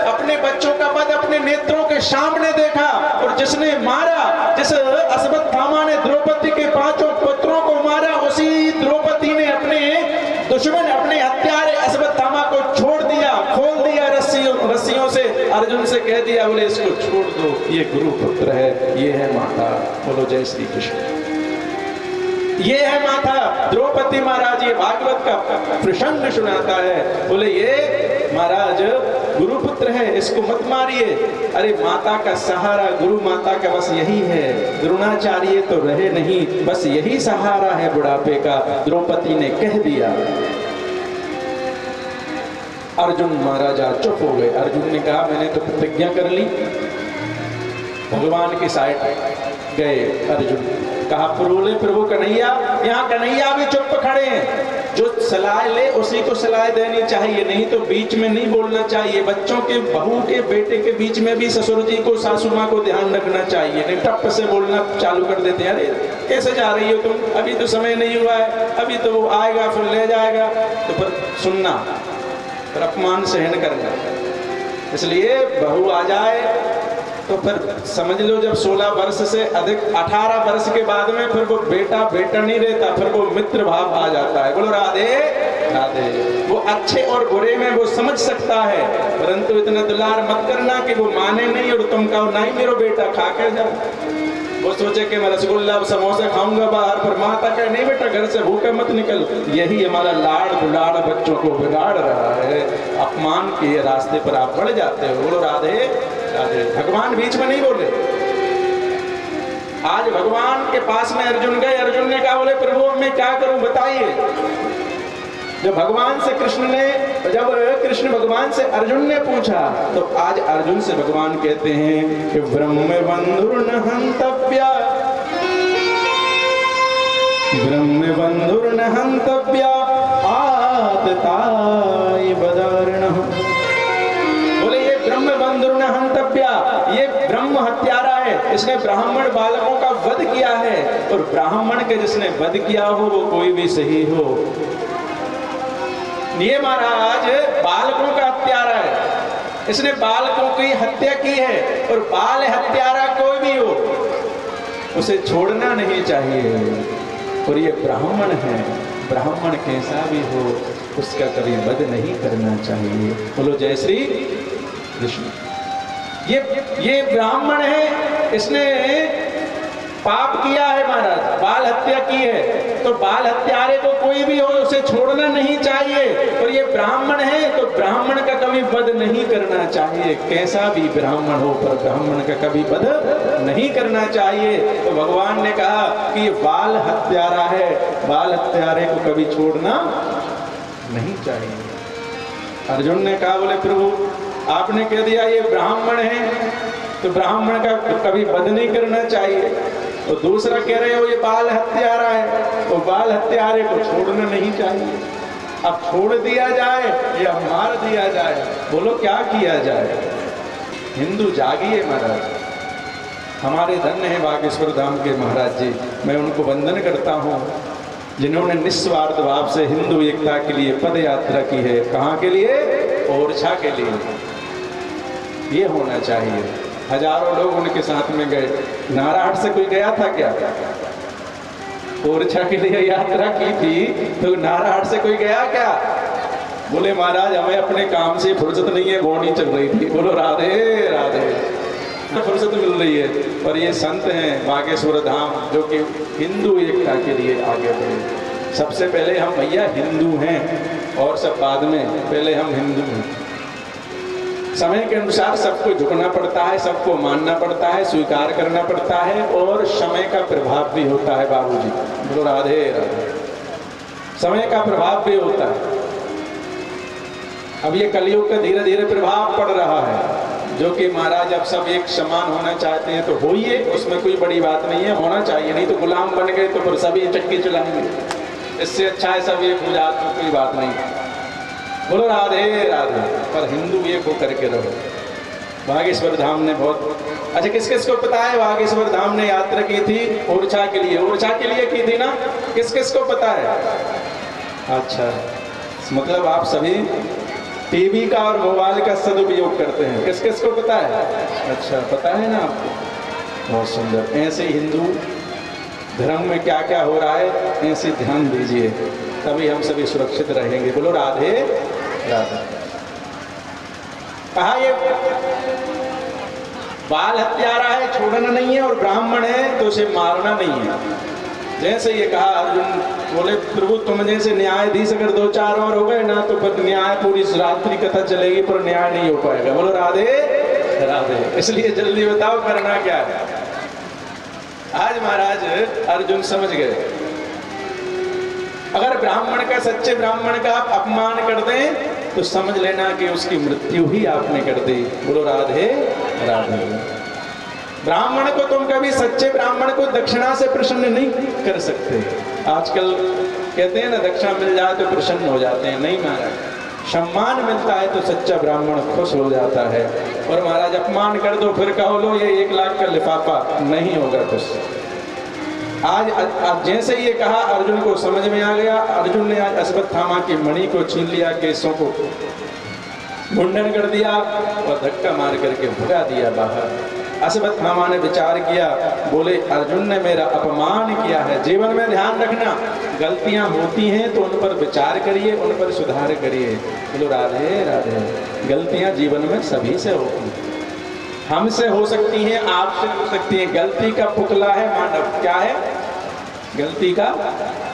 A: अपने बच्चों का वध अपने नेत्रों के सामने देखा और जिसने मारा, जिस अश्वत्थामा ने द्रौपदी के 5 पुत्रों को मारा, उसी द्रौपदी ने अपने दुश्मन, अपने हत्यारे अश्वत्थामा को छोड़ दिया, खोल दिया रस्सियों से। अर्जुन से कह दिया, बोले इसको छोड़ दो, ये गुरुपुत्र है, ये है माता। बोलो जय श्री कृष्ण। ये है माता द्रौपदी महाराज। ये भागवत का प्रसंग सुनाता है। बोले ये महाराज गुरुपुत्र है, इसको मत मारिए। अरे माता का सहारा, गुरु माता का बस यही है। द्रोणाचार्य तो रहे नहीं, बस यही सहारा है बुढ़ापे का। द्रौपदी ने कह दिया। अर्जुन महाराजा चुप हो गए। अर्जुन ने कहा मैंने तो प्रतिज्ञा कर ली, भगवान की साइड गए अर्जुन, कहा बोले प्रभु कन्हैया, यहाँ कन्हैया भी चुप खड़े हैं, जो सलाह ले उसी को सलाह देनी चाहिए, नहीं तो बीच में नहीं बोलना चाहिए। बच्चों के, बहू के, बेटे के बीच में भी ससुर जी को, सासू माँ को ध्यान रखना चाहिए, नहीं टप से बोलना चालू कर देते हैं, अरे कैसे जा रही हो तुम, अभी तो समय नहीं हुआ है, अभी तो वो आएगा फिर ले जाएगा, तो फिर सुनना, फिर अपमान सहन करना। इसलिए बहू आ जाए तो फिर समझ लो जब 16 वर्ष से अधिक 18 वर्ष के बाद में फिर वो बेटा बेटा नहीं रहता, फिर वो मित्र भाव आ जाता है। बोलो राधे राधे। वो अच्छे और बुरे में वो समझ सकता है, परंतु इतना दुलार मत करना कि वो माने नहीं और तुम कहो नहीं मेरा बेटा खा के जा। वो सोचे कि मैं रसगुल्ला समोसा खाऊंगा बाहर, पर माता कहे नहीं बेटा घर से भूखे मत निकल। यही हमारा लाड़ दुलाड़ बच्चों को बिगाड़ रहा है, अपमान के रास्ते पर आप बढ़ जाते हो। बोलो राधे राधे। भगवान बीच में नहीं बोले। आज भगवान के पास में अर्जुन गए, अर्जुन ने कहा बोले प्रभु मैं क्या करूं बताइए। जब कृष्ण भगवान से अर्जुन ने पूछा, तो आज अर्जुन से भगवान कहते हैं कि ब्रह्म बंधुर्न हंतव्या, ब्रह्म बंधुर्न हंतव्या आतताय बदारणः। बोले ये ब्रह्म बंधुर्न हंतव्या, ये ब्रह्म हत्यारा है, इसने ब्राह्मण बालकों का वध किया है, और ब्राह्मण के जिसने वध किया हो वो कोई भी सही हो। ये महाराज बालकों का हत्यारा है, इसने बालकों की हत्या की है, और बाल हत्यारा कोई भी हो उसे छोड़ना नहीं चाहिए। और ये ब्राह्मण है, ब्राह्मण कैसा भी हो उसका कभी वध नहीं करना चाहिए। बोलो जय श्री कृष्ण। ये ब्राह्मण है, इसने पाप किया है महाराज, बाल हत्या की है, तो बाल हत्यारे को कोई भी हो उसे छोड़ना नहीं चाहिए। और ये ब्राह्मण है तो ब्राह्मण का कभी वध नहीं करना चाहिए, कैसा भी ब्राह्मण हो, पर ब्राह्मण का कभी वध नहीं करना चाहिए। तो भगवान ने कहा कि ये बाल हत्यारा है, बाल हत्यारे को कभी छोड़ना नहीं चाहिए। अर्जुन ने कहा बोले प्रभु आपने कह दिया ये ब्राह्मण है तो ब्राह्मण का कभी वध नहीं करना चाहिए, तो दूसरा कह रहे हो ये बाल हत्यारा है, तो बाल हत्यारे को छोड़ना नहीं चाहिए। अब छोड़ दिया जाए या मार दिया जाए, बोलो क्या किया जाए। हिंदू जागिए महाराज, हमारे धन्य है बागेश्वर धाम के महाराज जी, मैं उनको वंदन करता हूँ जिन्होंने निस्वार्थ भाव से हिंदू एकता के लिए पद यात्रा की है। कहाँ के लिए? ओरछा के लिए। ये होना चाहिए। हजारों लोग उनके साथ में गए। नारायण से कोई गया था क्या? ओरछा के लिए यात्रा की थी तो नारायण से कोई गया क्या? बोले महाराज हमें अपने काम से फुर्सत नहीं है, बोनी चल रही थी। बोलो राधे राधे। फुर्सत मिल रही है। और ये संत हैं बागेश्वर धाम जो कि हिंदू एकता के लिए आगे बढ़े। सबसे पहले हम भैया हिंदू हैं और सब बाद में, पहले हम हिंदू हैं। समय के अनुसार सबको झुकना पड़ता है, सबको मानना पड़ता है, स्वीकार करना पड़ता है, और समय का प्रभाव भी होता है बाबूजी। बोलो राधे राधे। समय का प्रभाव भी होता है। अब ये कलयुग का धीरे धीरे प्रभाव पड़ रहा है, जो कि महाराज अब सब एक समान होना चाहते हैं तो होइए, उसमें कोई बड़ी बात नहीं है, होना चाहिए। नहीं तो गुलाम बन गए तो फिर सभी चक्की चलाएंगे। इससे अच्छा है सब एक हो जाए तो कोई बात नहीं। बोलो राधे राधे। पर हिंदू एक हो करके रहो। बागेश्वर धाम ने बहुत अच्छा, किस किस को पता है बागेश्वर धाम ने यात्रा की थी ओरछा के लिए? ओरछा के लिए की थी ना? किस किस को पता है? अच्छा, मतलब आप सभी टीवी का और मोबाइल का सदुपयोग करते हैं। किस किस को पता है? अच्छा, पता है ना आपको? बहुत सुंदर। ऐसे हिंदू धर्म में क्या क्या हो रहा है ऐसे ध्यान दीजिए, तभी हम सभी सुरक्षित रहेंगे। बोलो राधे राधे। कहा ये बाल हत्यारा है, छोड़ना नहीं है, और ब्राह्मण है तो उसे मारना नहीं है। जैसे ये कहा अर्जुन, बोले प्रभु तुम जैसे न्यायाधीश अगर 2-4 और हो गए ना तो फिर न्याय पूरी रात्रि कथा चलेगी पर न्याय नहीं हो पाएगा। बोलो राधे राधे। इसलिए जल्दी बताओ करना क्या है। आज महाराज अर्जुन समझ गए, अगर ब्राह्मण का, सच्चे ब्राह्मण का आप अपमान कर दें तो समझ लेना कि उसकी मृत्यु ही आपने कर दी। बोलो राधे राधे। ब्राह्मण को तुम कभी, सच्चे ब्राह्मण को दक्षिणा से प्रसन्न नहीं कर सकते। आजकल कहते हैं ना दक्षिणा मिल जाए तो प्रसन्न हो जाते हैं, नहीं महाराज, सम्मान मिलता है तो सच्चा ब्राह्मण खुश हो जाता है। और महाराज अपमान कर दो फिर कहो लो ये 1 लाख का लिफाफा, नहीं होगा खुश। आज जैसे ये कहा अर्जुन को समझ में आ गया। अर्जुन ने आज अश्वत्थामा की मणि को छीन लिया, केसों को मुंडन कर दिया और धक्का मार करके भगा दिया बाहर। अश्वत्थामा ने विचार किया, बोले अर्जुन ने मेरा अपमान किया है। जीवन में ध्यान रखना, गलतियां होती हैं तो उन पर विचार करिए, उन पर सुधार करिए। बोलो राधे राधे। गलतियां जीवन में सभी से होती हैं, हमसे हो सकती हैं, आपसे हो सकती हैं। गलती का पुतला है मानव, क्या है? गलती का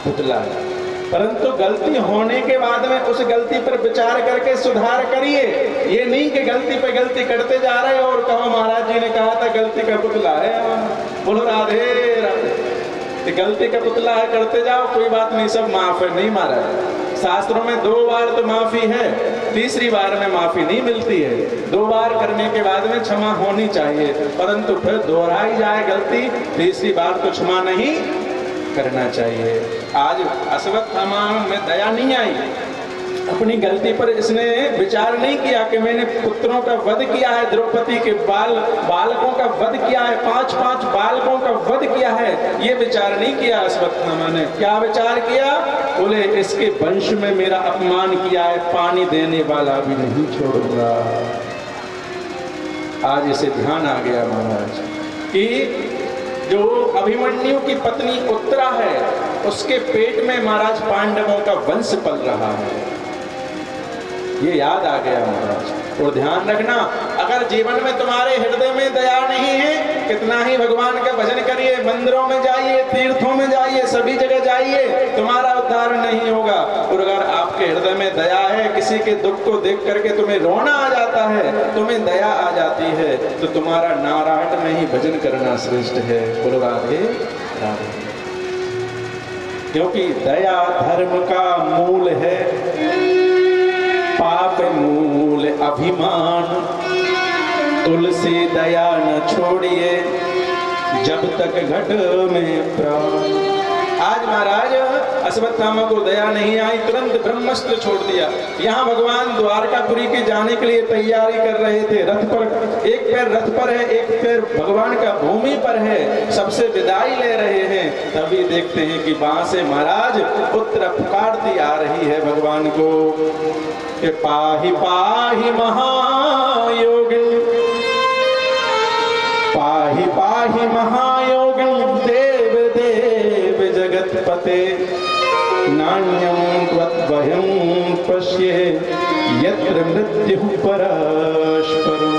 A: पुतला है। परंतु गलती होने के बाद में उस गलती पर विचार करके सुधार करिए। ये नहीं कि गलती पे गलती करते जा रहे हो और कहो महाराज जी ने कहा था गलती का पुतला है। बोलो राधे राधे। गलती का पुतला है, करते जाओ, कोई बात नहीं, सब माफ है। नहीं महाराज, शास्त्रों में 2 बार तो माफी है, तीसरी बार में माफी नहीं मिलती है। 2 बार करने के बाद में क्षमा होनी चाहिए, परंतु फिर दोहराई जाए गलती, तीसरी बार तो क्षमा नहीं करना चाहिए। आज अश्वत्थामा में दया नहीं आई, अपनी गलती पर इसने विचार नहीं किया कि मैंने पुत्रों का वध किया है, द्रौपदी के बालकों का वध किया है, 5-5 बालकों का वध किया है, ये विचार नहीं किया अश्वत्थामा ने। क्या विचार किया? बोले इसके वंश में मेरा अपमान किया है, पानी देने वाला भी नहीं छोड़ूंगा। आज इसे ध्यान आ गया महाराज कि जो अभिमन्यु की पत्नी उत्तरा है, उसके पेट में महाराज पांडवों का वंश पल रहा है। ये याद आ गया महाराज। और ध्यान रखना, अगर जीवन में तुम्हारे हृदय में दया नहीं है, कितना ही भगवान का भजन करिए, मंदिरों में जाइए, तीर्थों में जाइए, सभी जगह जाइए, तुम्हारा उद्धार नहीं होगा। और अगर आपके हृदय में दया है, किसी के दुख को देख करके तुम्हें रोना आ जाता है, तुम्हें दया आ जाती है, तो तुम्हारा नारायण में ही भजन करना श्रेष्ठ है। बोलो राधे राधे। क्योंकि दया धर्म का मूल है, पाप मूल अभिमान। तुलसी दया न छोड़िए जब तक घट में प्राण। आज महाराज अश्वत्थामा को दया नहीं आई, तुरंत ब्रह्मास्त्र छोड़ दिया। यहाँ भगवान द्वारकापुरी के जाने के लिए तैयारी कर रहे थे, रथ पर, एक पैर रथ पर है, एक पैर भगवान का भूमि पर है, सबसे विदाई ले रहे हैं। तभी देखते हैं कि वहां से महाराज पुत्र पुकारती आ रही है भगवान को कि पाहि पाहि महायोगिन, पाहि पाहि महायोगिन, देव देव जगतपते, नान्यं त्वद्भयं पश्ये यत्र मृत्युः परस्परम्।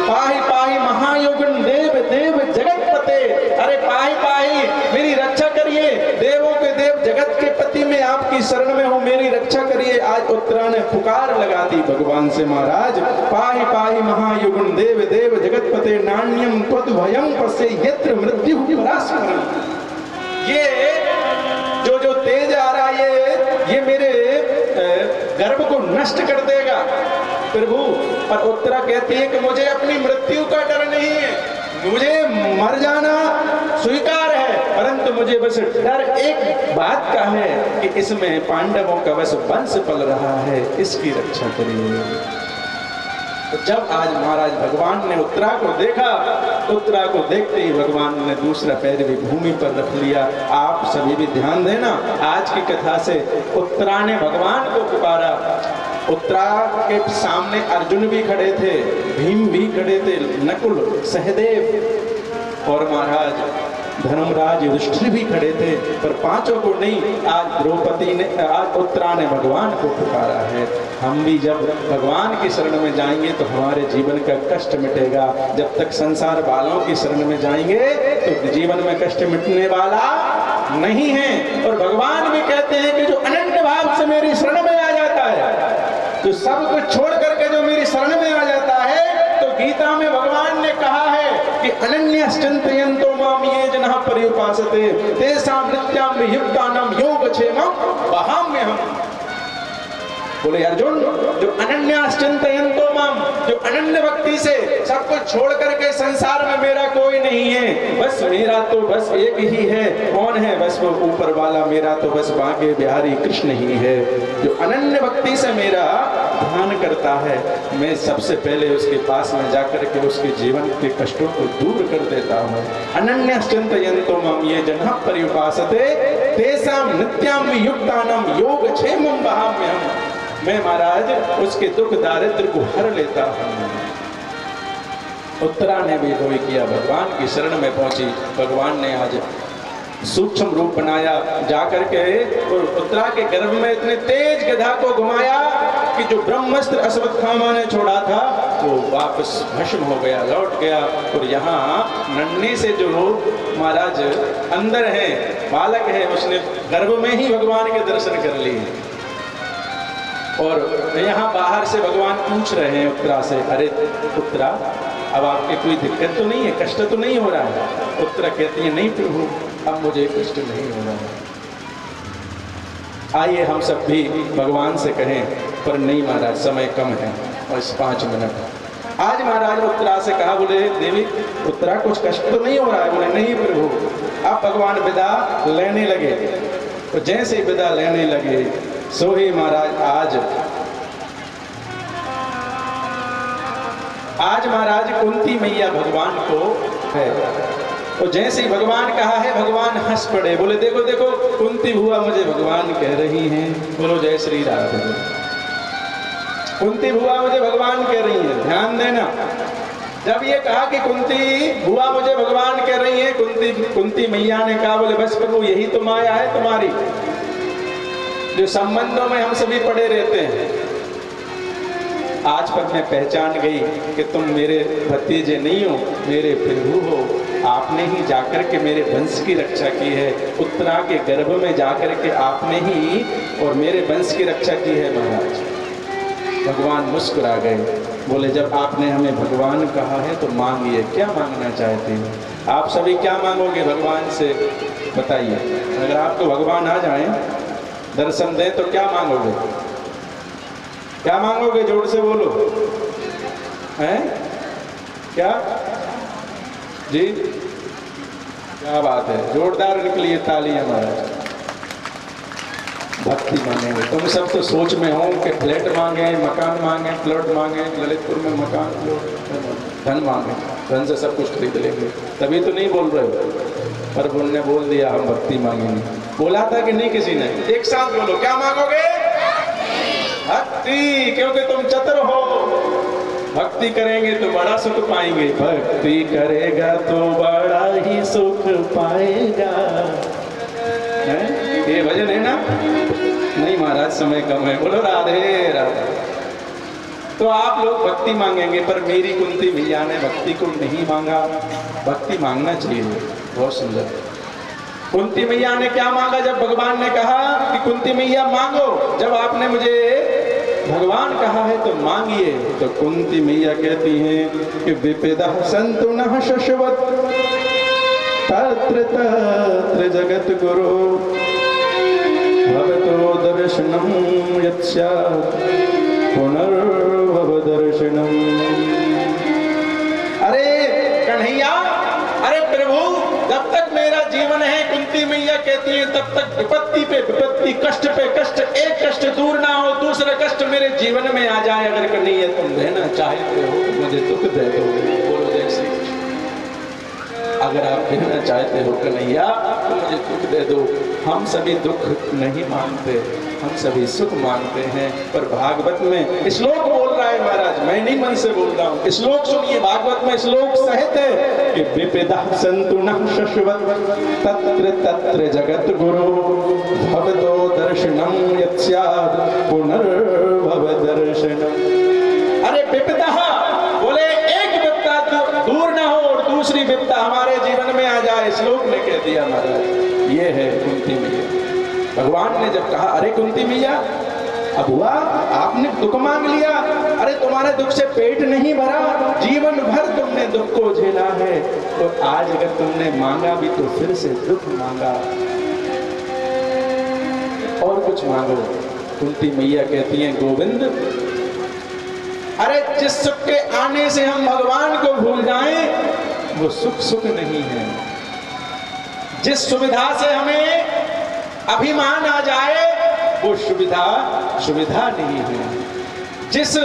A: पाहि पाहि महायोगिन, देव देव जगतपते। अरे पाहि पाहि, मेरी रक्षा करिए, देवों के देव जगत के पति में आपकी शरण में हूँ, मेरी रक्षा करिए। आज उत्तरा ने पुकार लगा दी भगवान से महाराज, पाहि पाहि महायुगुण, देव देव जगतपते, नान्यं त्वद्भयं पश्ये यत्र मृत्युः परस्परम्। ये जो तेज आ रहा है, ये मेरे गर्भ को नष्ट कर देगा प्रभु। पर उत्तरा कहती है कि मुझे अपनी मृत्यु का डर नहीं है, मुझे मर जाना स्वीकार है, परंतु मुझे बस डर एक बात का है कि इसमें पांडवों का बस वंश पल रहा है, इसकी रक्षा करिए। तो जब आज महाराज भगवान ने उत्तरा को देखा, उत्तरा को देखते ही भगवान ने दूसरा पैर भी भूमि पर रख लिया। आप सभी भी ध्यान देना, आज की कथा से उत्तरा ने भगवान को पुकारा। उत्तरा के सामने अर्जुन भी खड़े थे, भीम भी खड़े थे, नकुल, सहदेव और महाराज धर्मराज युधिष्ठिर भी खड़े थे, पर पांचों को नहीं, आज द्रौपदी ने, आज उत्तरा ने भगवान को पुकारा है। हम भी जब भगवान की शरण में जाएंगे तो हमारे जीवन का कष्ट मिटेगा। जब तक संसार वालों की शरण में जाएंगे तो जीवन में कष्ट मिटने वाला नहीं है। और भगवान भी कहते हैं कि जो अनन्य भाव से मेरी शरण में आ जाता है, तो सब कुछ छोड़ करके जो मेरी शरण में आ जाता है, तो गीता में भगवान ने कहा है कि अनन्यश्चिन्तयन्तो मां ये जनाः पर्युपासते तेषां नित्यां युक्तानां योगक्षेमं वहाम्यहम्। बोले अर्जुन, जो अनन्याश्चिंतयन्तो माम, जो अनन्य भक्ति से सब कुछ छोड़ करके संसार में मेरा कोई नहीं है, बस मेरा तो बस एक ही है। कौन है? बस वो ऊपर वाला, मेरा तो बस बांके बिहारी कृष्ण ही है। जो अनन्य भक्ति से मेरा ध्यान करता है, मैं सबसे पहले उसके पास में जाकर के उसके जीवन के कष्टों को दूर कर देता हूँ। अनन्याश्चिंतयन्तो माम ये जनः पर्युपासते तेषां नित्यां युक्तानां योगक्षेमं वहाम्यहम्। मैं महाराज उसके दुख दारिद्र को हर लेता हूँ। उत्तरा ने भी वही किया, भगवान की शरण में पहुंची। भगवान ने आज सूक्ष्म रूप बनाया, जाकर के और उत्तरा के गर्भ में इतने तेज गधा को घुमाया कि जो ब्रह्मास्त्र अश्वत्थामा ने छोड़ा था वो वापस भस्म हो गया, लौट गया। और यहाँ नन्हे से जो महाराज अंदर है, बालक है, उसने गर्भ में ही भगवान के दर्शन कर लिए। और यहाँ बाहर से भगवान पूछ रहे हैं उत्तरा से, अरे उत्तरा, अब आपके कोई दिक्कत तो नहीं है, कष्ट तो नहीं हो रहा है? उत्तरा कहती है, नहीं प्रभु, अब मुझे कष्ट नहीं हो रहा है। आइए हम सब भी भगवान से कहें, पर नहीं महाराज, समय कम है, बस 5 मिनट। आज महाराज उत्तरा से कहा, बोले देवी उत्तरा, कुछ कष्ट तो नहीं हो रहा है? बोले नहीं प्रभु। अब भगवान विदा लेने लगे। तो जैसे ही विदा लेने लगे, सो ही महाराज आज महाराज कुंती मैया भगवान को है। तो जैसे ही भगवान कहा है, भगवान हंस पड़े। बोले देखो देखो, कुंती बुआ मुझे भगवान कह रही हैं। बोलो जय श्री राधे। कुंती बुआ मुझे भगवान कह रही है, ध्यान देना। जब ये कहा कि कुंती बुआ मुझे भगवान कह रही है, कुंती मैया ने कहा, बोले बस प्रभु, यही तो माया है तुम्हारी, जो संबंधों में हम सभी पड़े रहते हैं। आज पर मैं पहचान गई कि तुम मेरे भतीजे नहीं हो, मेरे प्रभु हो। आपने ही जाकर के मेरे वंश की रक्षा की है। उत्तरा के गर्भ में जाकर के आपने ही और मेरे वंश की रक्षा की है महाराज। भगवान मुस्कुरा गए। बोले जब आपने हमें भगवान कहा है तो मांगिए, क्या मांगना चाहते हो? आप सभी क्या मांगोगे भगवान से, बताइए। अगर आपको भगवान आ जाए, दर्शन दें, तो क्या मांगोगे? क्या मांगोगे? जोर से बोलो। हैं? क्या जी? क्या बात है, जोरदार निकली है ताली हमारा। भक्ति मांगेंगे। तुम सब तो सोच में हो कि फ्लैट मांगे, मकान मांगे, प्लॉट मांगे, ललितपुर में मकान, धन मांगे, धन से सब कुछ खरीद लेंगे, तभी तो नहीं बोल रहे हो। पर उन्होंने बोल दिया हम भक्ति मांगेंगे। बोला था कि नहीं किसी ने? एक साथ बोलो, क्या मांगोगे? भक्ति, क्योंकि तुम चतुर हो। भक्ति करेंगे तो बड़ा सुख पाएंगे। भक्ति करेगा तो बड़ा ही सुख पाएगा। ये भजन है ना? नहीं महाराज, समय कम है। बोलो राधे राधे। तो आप लोग भक्ति मांगेंगे, पर मेरी कुंती मैया ने भक्ति को नहीं मांगा। भक्ति मांगना चाहिए, बहुत सुंदर। कुंती मैया ने क्या मांगा? जब भगवान ने कहा कि कुंती मैया मांगो, जब आपने मुझे भगवान कहा है तो मांगिए, तो कुंती मैया कहती हैं कि विपदः सन्तु नः शश्वत् तत्र तत्र जगत गुरु भवतो दर्शनं यत् स्यात् पुनर्भव दर्शनम। अरे कन्हैया, अरे प्रभु, जब तक मेरा जीवन है, कुंती मैया कहती है, तब तक विपत्ति पे विपत्ति, कष्ट पे कष्ट, एक कष्ट दूर ना हो, दूसरा कष्ट मेरे जीवन में आ जाए। अगर कन्हैया तुम रहना चाहते हो तो मुझे दुख दे दो। बोलो जय श्री कृष्ण। अगर आप कहना चाहते हो कन्हैया तो मुझे दुख दे दो। हम सभी दुख नहीं मांगते, हम सभी सुख मांगते हैं। पर भागवत में श्लोक बोल रहा है महाराज, मैं नहीं मन से बोल रहा हूँ। श्लोक सुनिए, भागवत में श्लोक सहित है कि विपदः सन्तु नः शश्वत् तत्र तत्र जगत गुरु भवतो दर्शनं यत् स्यात् पुनर्भव दर्शनम्। अरे विपदः, बोले एक विपदा दूर ना हो और दूसरी विपदा हमारे जीवन में आ जाए। श्लोक में कह दिया महाराज। ये है कुंती मैया। भगवान ने जब कहा, अरे कुंती मैया, अब हुआ आपने दुख मांग लिया, अरे तुम्हारे दुख से पेट नहीं भरा, जीवन भर तुमने दुख को झेला है, तो आज अगर तुमने मांगा भी तो फिर से दुख मांगा। और कुछ मांगो, कुंती मैया कहती हैं गोविंद, अरे जिस सुख के आने से हम भगवान को भूल जाएं वो सुख सुख नहीं है। जिस सुविधा से हमें अभिमान आ जाए वो सुविधा सुविधा नहीं है। जिस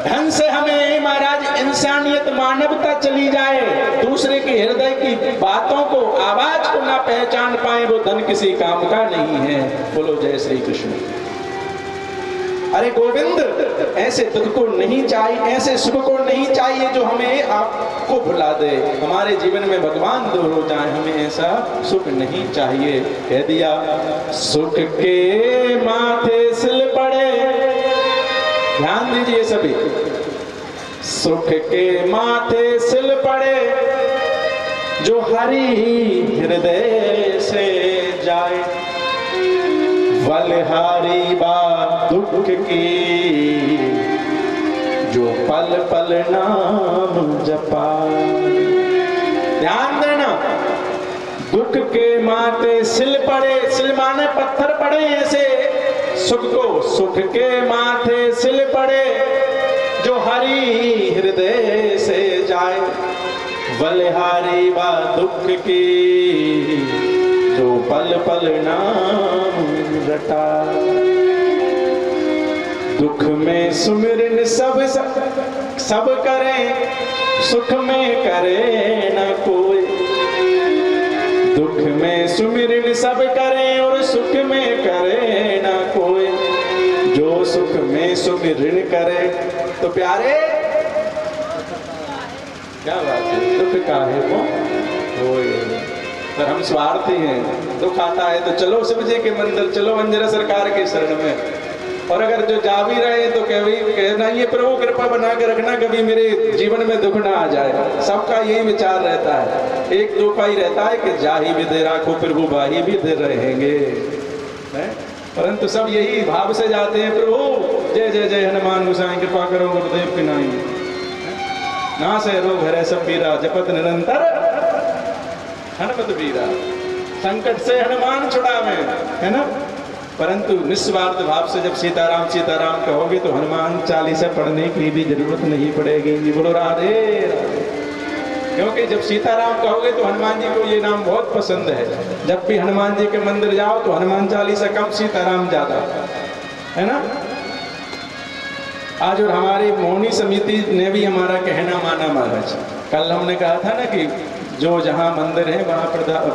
A: ढंग से हमें महाराज इंसानियत मानवता चली जाए, दूसरे के हृदय की बातों को आवाज को ना पहचान पाए, वो धन किसी काम का नहीं है। बोलो जय श्री कृष्ण। अरे गोविंद, ऐसे दुख को नहीं चाहिए, ऐसे सुख को नहीं चाहिए जो हमें आपको भुला दे, हमारे जीवन में भगवान दूर हो जाए, हमें ऐसा सुख नहीं चाहिए। कह दिया सुख के माथे सिल पड़े, ध्यान दीजिए सभी, सुख के माथे सिल पड़े जो हरि हृदय से जाए, बलिहारी बात दुख की जो पल पल नाम जपा। ध्यान देना, दुख के माथे सिल पड़े, सिल माने पत्थर पड़े ऐसे सुख को, सुख के माथे सिल पड़े जो हरि हृदय से जाए, बलिहारी बात दुख की जो पल पल नाम रटा। दुख में सुमिरन सब सब करें, सुख में करे न कोई। दुख में सुमिरन सब करें और सुख में करे न कोई। जो सुख में सुमिरन करे तो प्यारे क्या बात है, दुख का है वो कोई। पर हम स्वार्थी हैं, दुख आता है तो चलो शिव जी के मंदिर, चलो अंजरा सरकार के शरण में, और अगर जो जा भी रहे तो कहना ये प्रभु कृपा बना के रखना कभी मेरे जीवन में दुख ना आ जाए। सबका यही विचार रहता है, एक दो का ही रहता है कि जा ही भी दे राखो प्रभु बाही भी दे रहेंगे, परंतु सब यही भाव से जाते हैं, प्रभु जय जय जय हनुमान गोसाई कृपा करो गुरुदेव की नाई, ना से रोग हरे सब पीरा जपत निरंतर हनुमत वीरा। संकट से हनुमान छुड़ावे, है ना। परंतु निस्वार्थ भाव से जब सीताराम सीताराम कहोगे तो हनुमान चालीसा पढ़ने की भी जरूरत नहीं पड़ेगी। बोलो राधे राधे। क्योंकि जब सीताराम कहोगे तो हनुमान जी को ये नाम बहुत पसंद है। जब भी हनुमान जी के मंदिर जाओ तो हनुमान चालीसा कम, सीताराम ज्यादा, है ना। आज और हमारी मौनी समिति ने भी हमारा कहना माना महाराज। कल हमने कहा था ना कि जो जहाँ मंदिर है वहाँ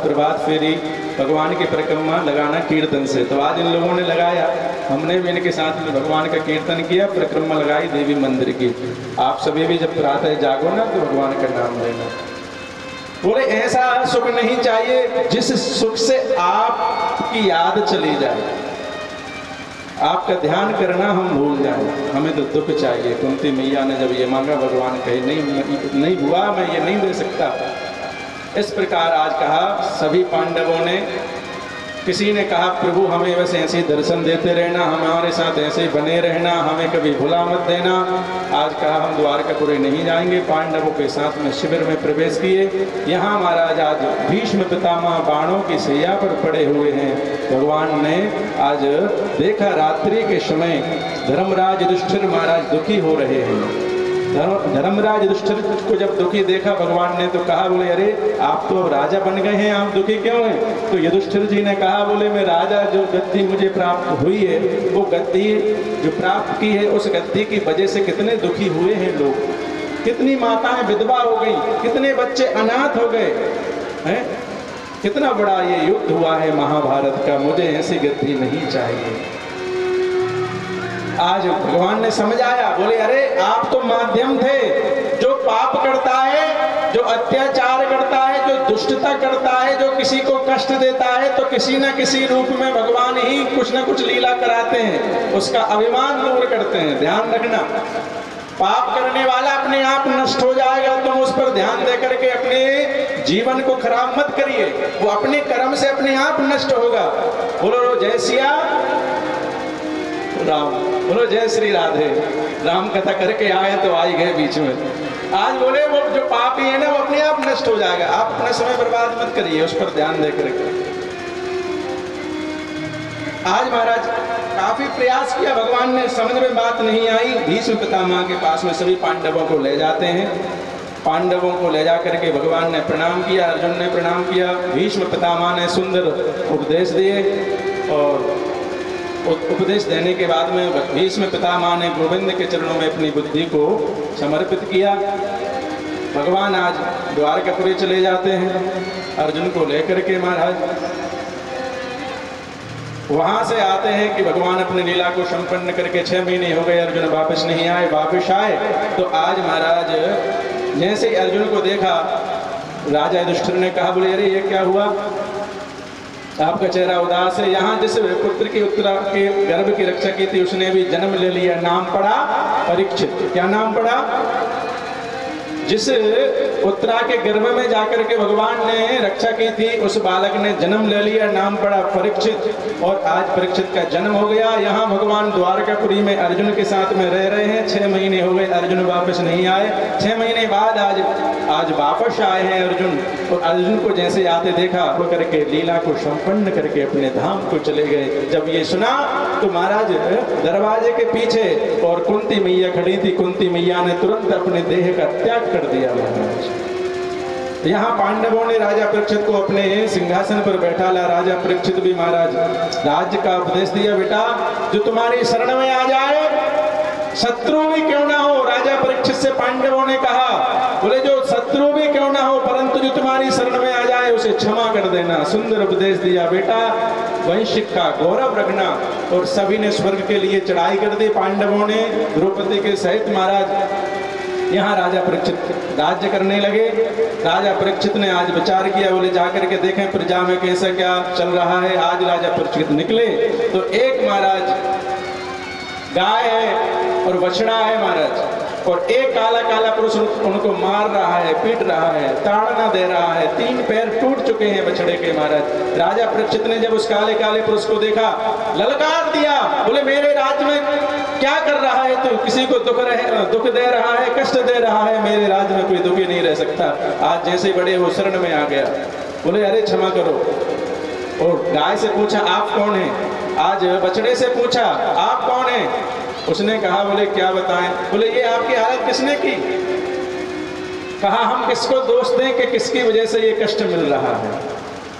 A: प्रभात फेरी भगवान की परिक्रमा लगाना कीर्तन से, तो आज इन लोगों ने लगाया, हमने भी इनके साथ में भगवान का कीर्तन किया, परिक्रमा लगाई देवी मंदिर की। आप सभी भी जब प्रातः जागो ना तो भगवान का नाम लेना। बोले ऐसा सुख नहीं चाहिए जिस सुख से आपकी याद चली जाए, आपका ध्यान करना हम भूल जाए, हमें तो दुख चाहिए। कुंती मैया ने जब ये मांगा, भगवान कहे नहीं हुआ, मैं ये नहीं दे सकता। इस प्रकार आज कहा सभी पांडवों ने, किसी ने कहा प्रभु हमें वैसे ऐसे दर्शन देते रहना, हमारे साथ ऐसे ही बने रहना, हमें कभी भुला मत देना। आज कहा हम द्वारकापुरी नहीं जाएंगे, पांडवों के साथ में शिविर में प्रवेश किए। यहाँ महाराज आज भीष्म पितामह बाणों की सैया पर पड़े हुए हैं। भगवान ने आज देखा रात्रि के समय धर्मराज युधिष्ठिर महाराज दुखी हो रहे हैं। धर्मराज युधिष्ठिर को जब दुखी देखा भगवान ने तो कहा, बोले अरे आप तो राजा बन गए हैं, आप दुखी क्यों हैं? तो युधिष्ठिर जी ने कहा, बोले मैं राजा जो गद्दी मुझे प्राप्त हुई है, वो गद्दी जो प्राप्त की है उस गद्दी की वजह से कितने दुखी हुए हैं लोग, कितनी माताएं विधवा हो गई, कितने बच्चे अनाथ हो गए हैं, कितना बड़ा ये युद्ध हुआ है महाभारत का, मुझे ऐसी गद्दी नहीं चाहिए। आज भगवान ने समझाया, बोले अरे आप तो माध्यम थे, जो पाप करता है, जो अत्याचार करता है, जो दुष्टता करता है, जो किसी को कष्ट देता है, तो किसी न किसी रूप में भगवान ही कुछ न कुछ लीला कराते हैं, उसका अभिमान दूर करते हैं। ध्यान रखना, पाप करने वाला अपने आप नष्ट हो जाएगा, तुम उस पर ध्यान दे करके अपने जीवन को खराब मत करिए, वो अपने कर्म से अपने आप नष्ट होगा। बोलो जय सिया राम, बोलो जय श्री राधे। राम कथा करके आए तो आई गए बीच में। आज बोले वो जो पापी है ना वो अपने आप नष्ट हो जाएगा, आप अपना समय बर्बाद मत करिए, उस पर ध्यान दे करके। आज महाराज काफी प्रयास किया, भगवान ने समझ में बात नहीं आई। भीष्म पितामह के पास में सभी पांडवों को ले जाते हैं। पांडवों को ले जा करके भगवान ने प्रणाम किया, अर्जुन ने प्रणाम किया। भीष्म पितामह ने सुंदर उपदेश दिए और उपदेश देने के बाद में भीष्म पितामह ने गोविंद के चरणों में अपनी बुद्धि को समर्पित किया। भगवान आज द्वारकापुरी चले जाते हैं अर्जुन को लेकर के महाराज। वहां से आते हैं कि भगवान अपने लीला को संपन्न करके 6 महीने हो गए, अर्जुन वापस नहीं आए। वापस आए तो आज महाराज जैसे ही अर्जुन को देखा, राजा युधिष्ठिर ने कहा, बोले अरे ये क्या हुआ, आपका चेहरा उदास है। यहाँ जिस पुत्र की उत्तरा के गर्भ की रक्षा की थी उसने भी जन्म ले लिया, नाम पड़ा परीक्षित। क्या नाम पड़ा? जिस उत्तरा के गर्भ में जाकर के भगवान ने रक्षा की थी उस बालक ने जन्म ले लिया, नाम पड़ा परीक्षित। और आज परीक्षित का जन्म हो गया। यहाँ भगवान द्वारकापुरी में अर्जुन के साथ में रह रहे हैं। 6 महीने हो गए, अर्जुन वापस नहीं आए। 6 महीने बाद आज वापस आए हैं अर्जुन। और अर्जुन को जैसे आते देखा वो करके लीला को संपन्न करके अपने धाम को चले गए। जब ये सुना तो महाराज दरवाजे के पीछे और कुंती मैया खड़ी थी, कुंती मैया ने तुरंत अपने देह का त्याग कर दिया महाराज। यहाँ पांडवों ने राजा परीक्षित को अपने सिंहासन पर बैठा ला। राजा परीक्षित भी महाराज राज्य का उपदेश दिया, बेटा जो तुम्हारी शरण में आ जाए, शत्रु भी क्यों ना हो। राजा परीक्षित से पांडवों ने कहा, बोले जो शत्रु भी क्यों ना हो परंतु जो तुम्हारी शरण में आ जाए उसे क्षमा कर देना। सुंदर उपदेश दिया, बेटा वंशिक का गौरव रखना। और सभी ने स्वर्ग के लिए चढ़ाई कर दी पांडवों ने द्रौपदी के सहित महाराज। यहाँ राजा परीक्षित राज्य करने लगे। राजा परीक्षित ने आज विचार किया, बोले जाकर के देखें प्रजा में कैसा क्या चल रहा है। आज राजा परीक्षित निकले तो एक महाराज गाय है और बछड़ा है महाराज, और एक काला काला पुरुष उनको मार रहा है, पीट रहा है, ताड़ना दे रहा है। 3 पैर टूट चुके हैं बछड़े के महाराज। राजा परीक्षित ने जब उस काले काले पुरुष को देखा, ललकार दिया, बोले मेरे राज्य में क्या कर रहा है तू? किसी को दुख दे रहा है, कष्ट दे रहा है। मेरे राज्य में कोई दुखी नहीं रह सकता। आज जैसे बड़े वो शरण में आ गया। बोले अरे क्षमा करो। और गाय से पूछा आप कौन है? आज बछड़े से पूछा आप कौन है? उसने कहा, बोले क्या बताएं? बोले ये आपकी हालत किसने की? कहा हम किसको दोष दें कि किसकी वजह से ये कष्ट मिल रहा है।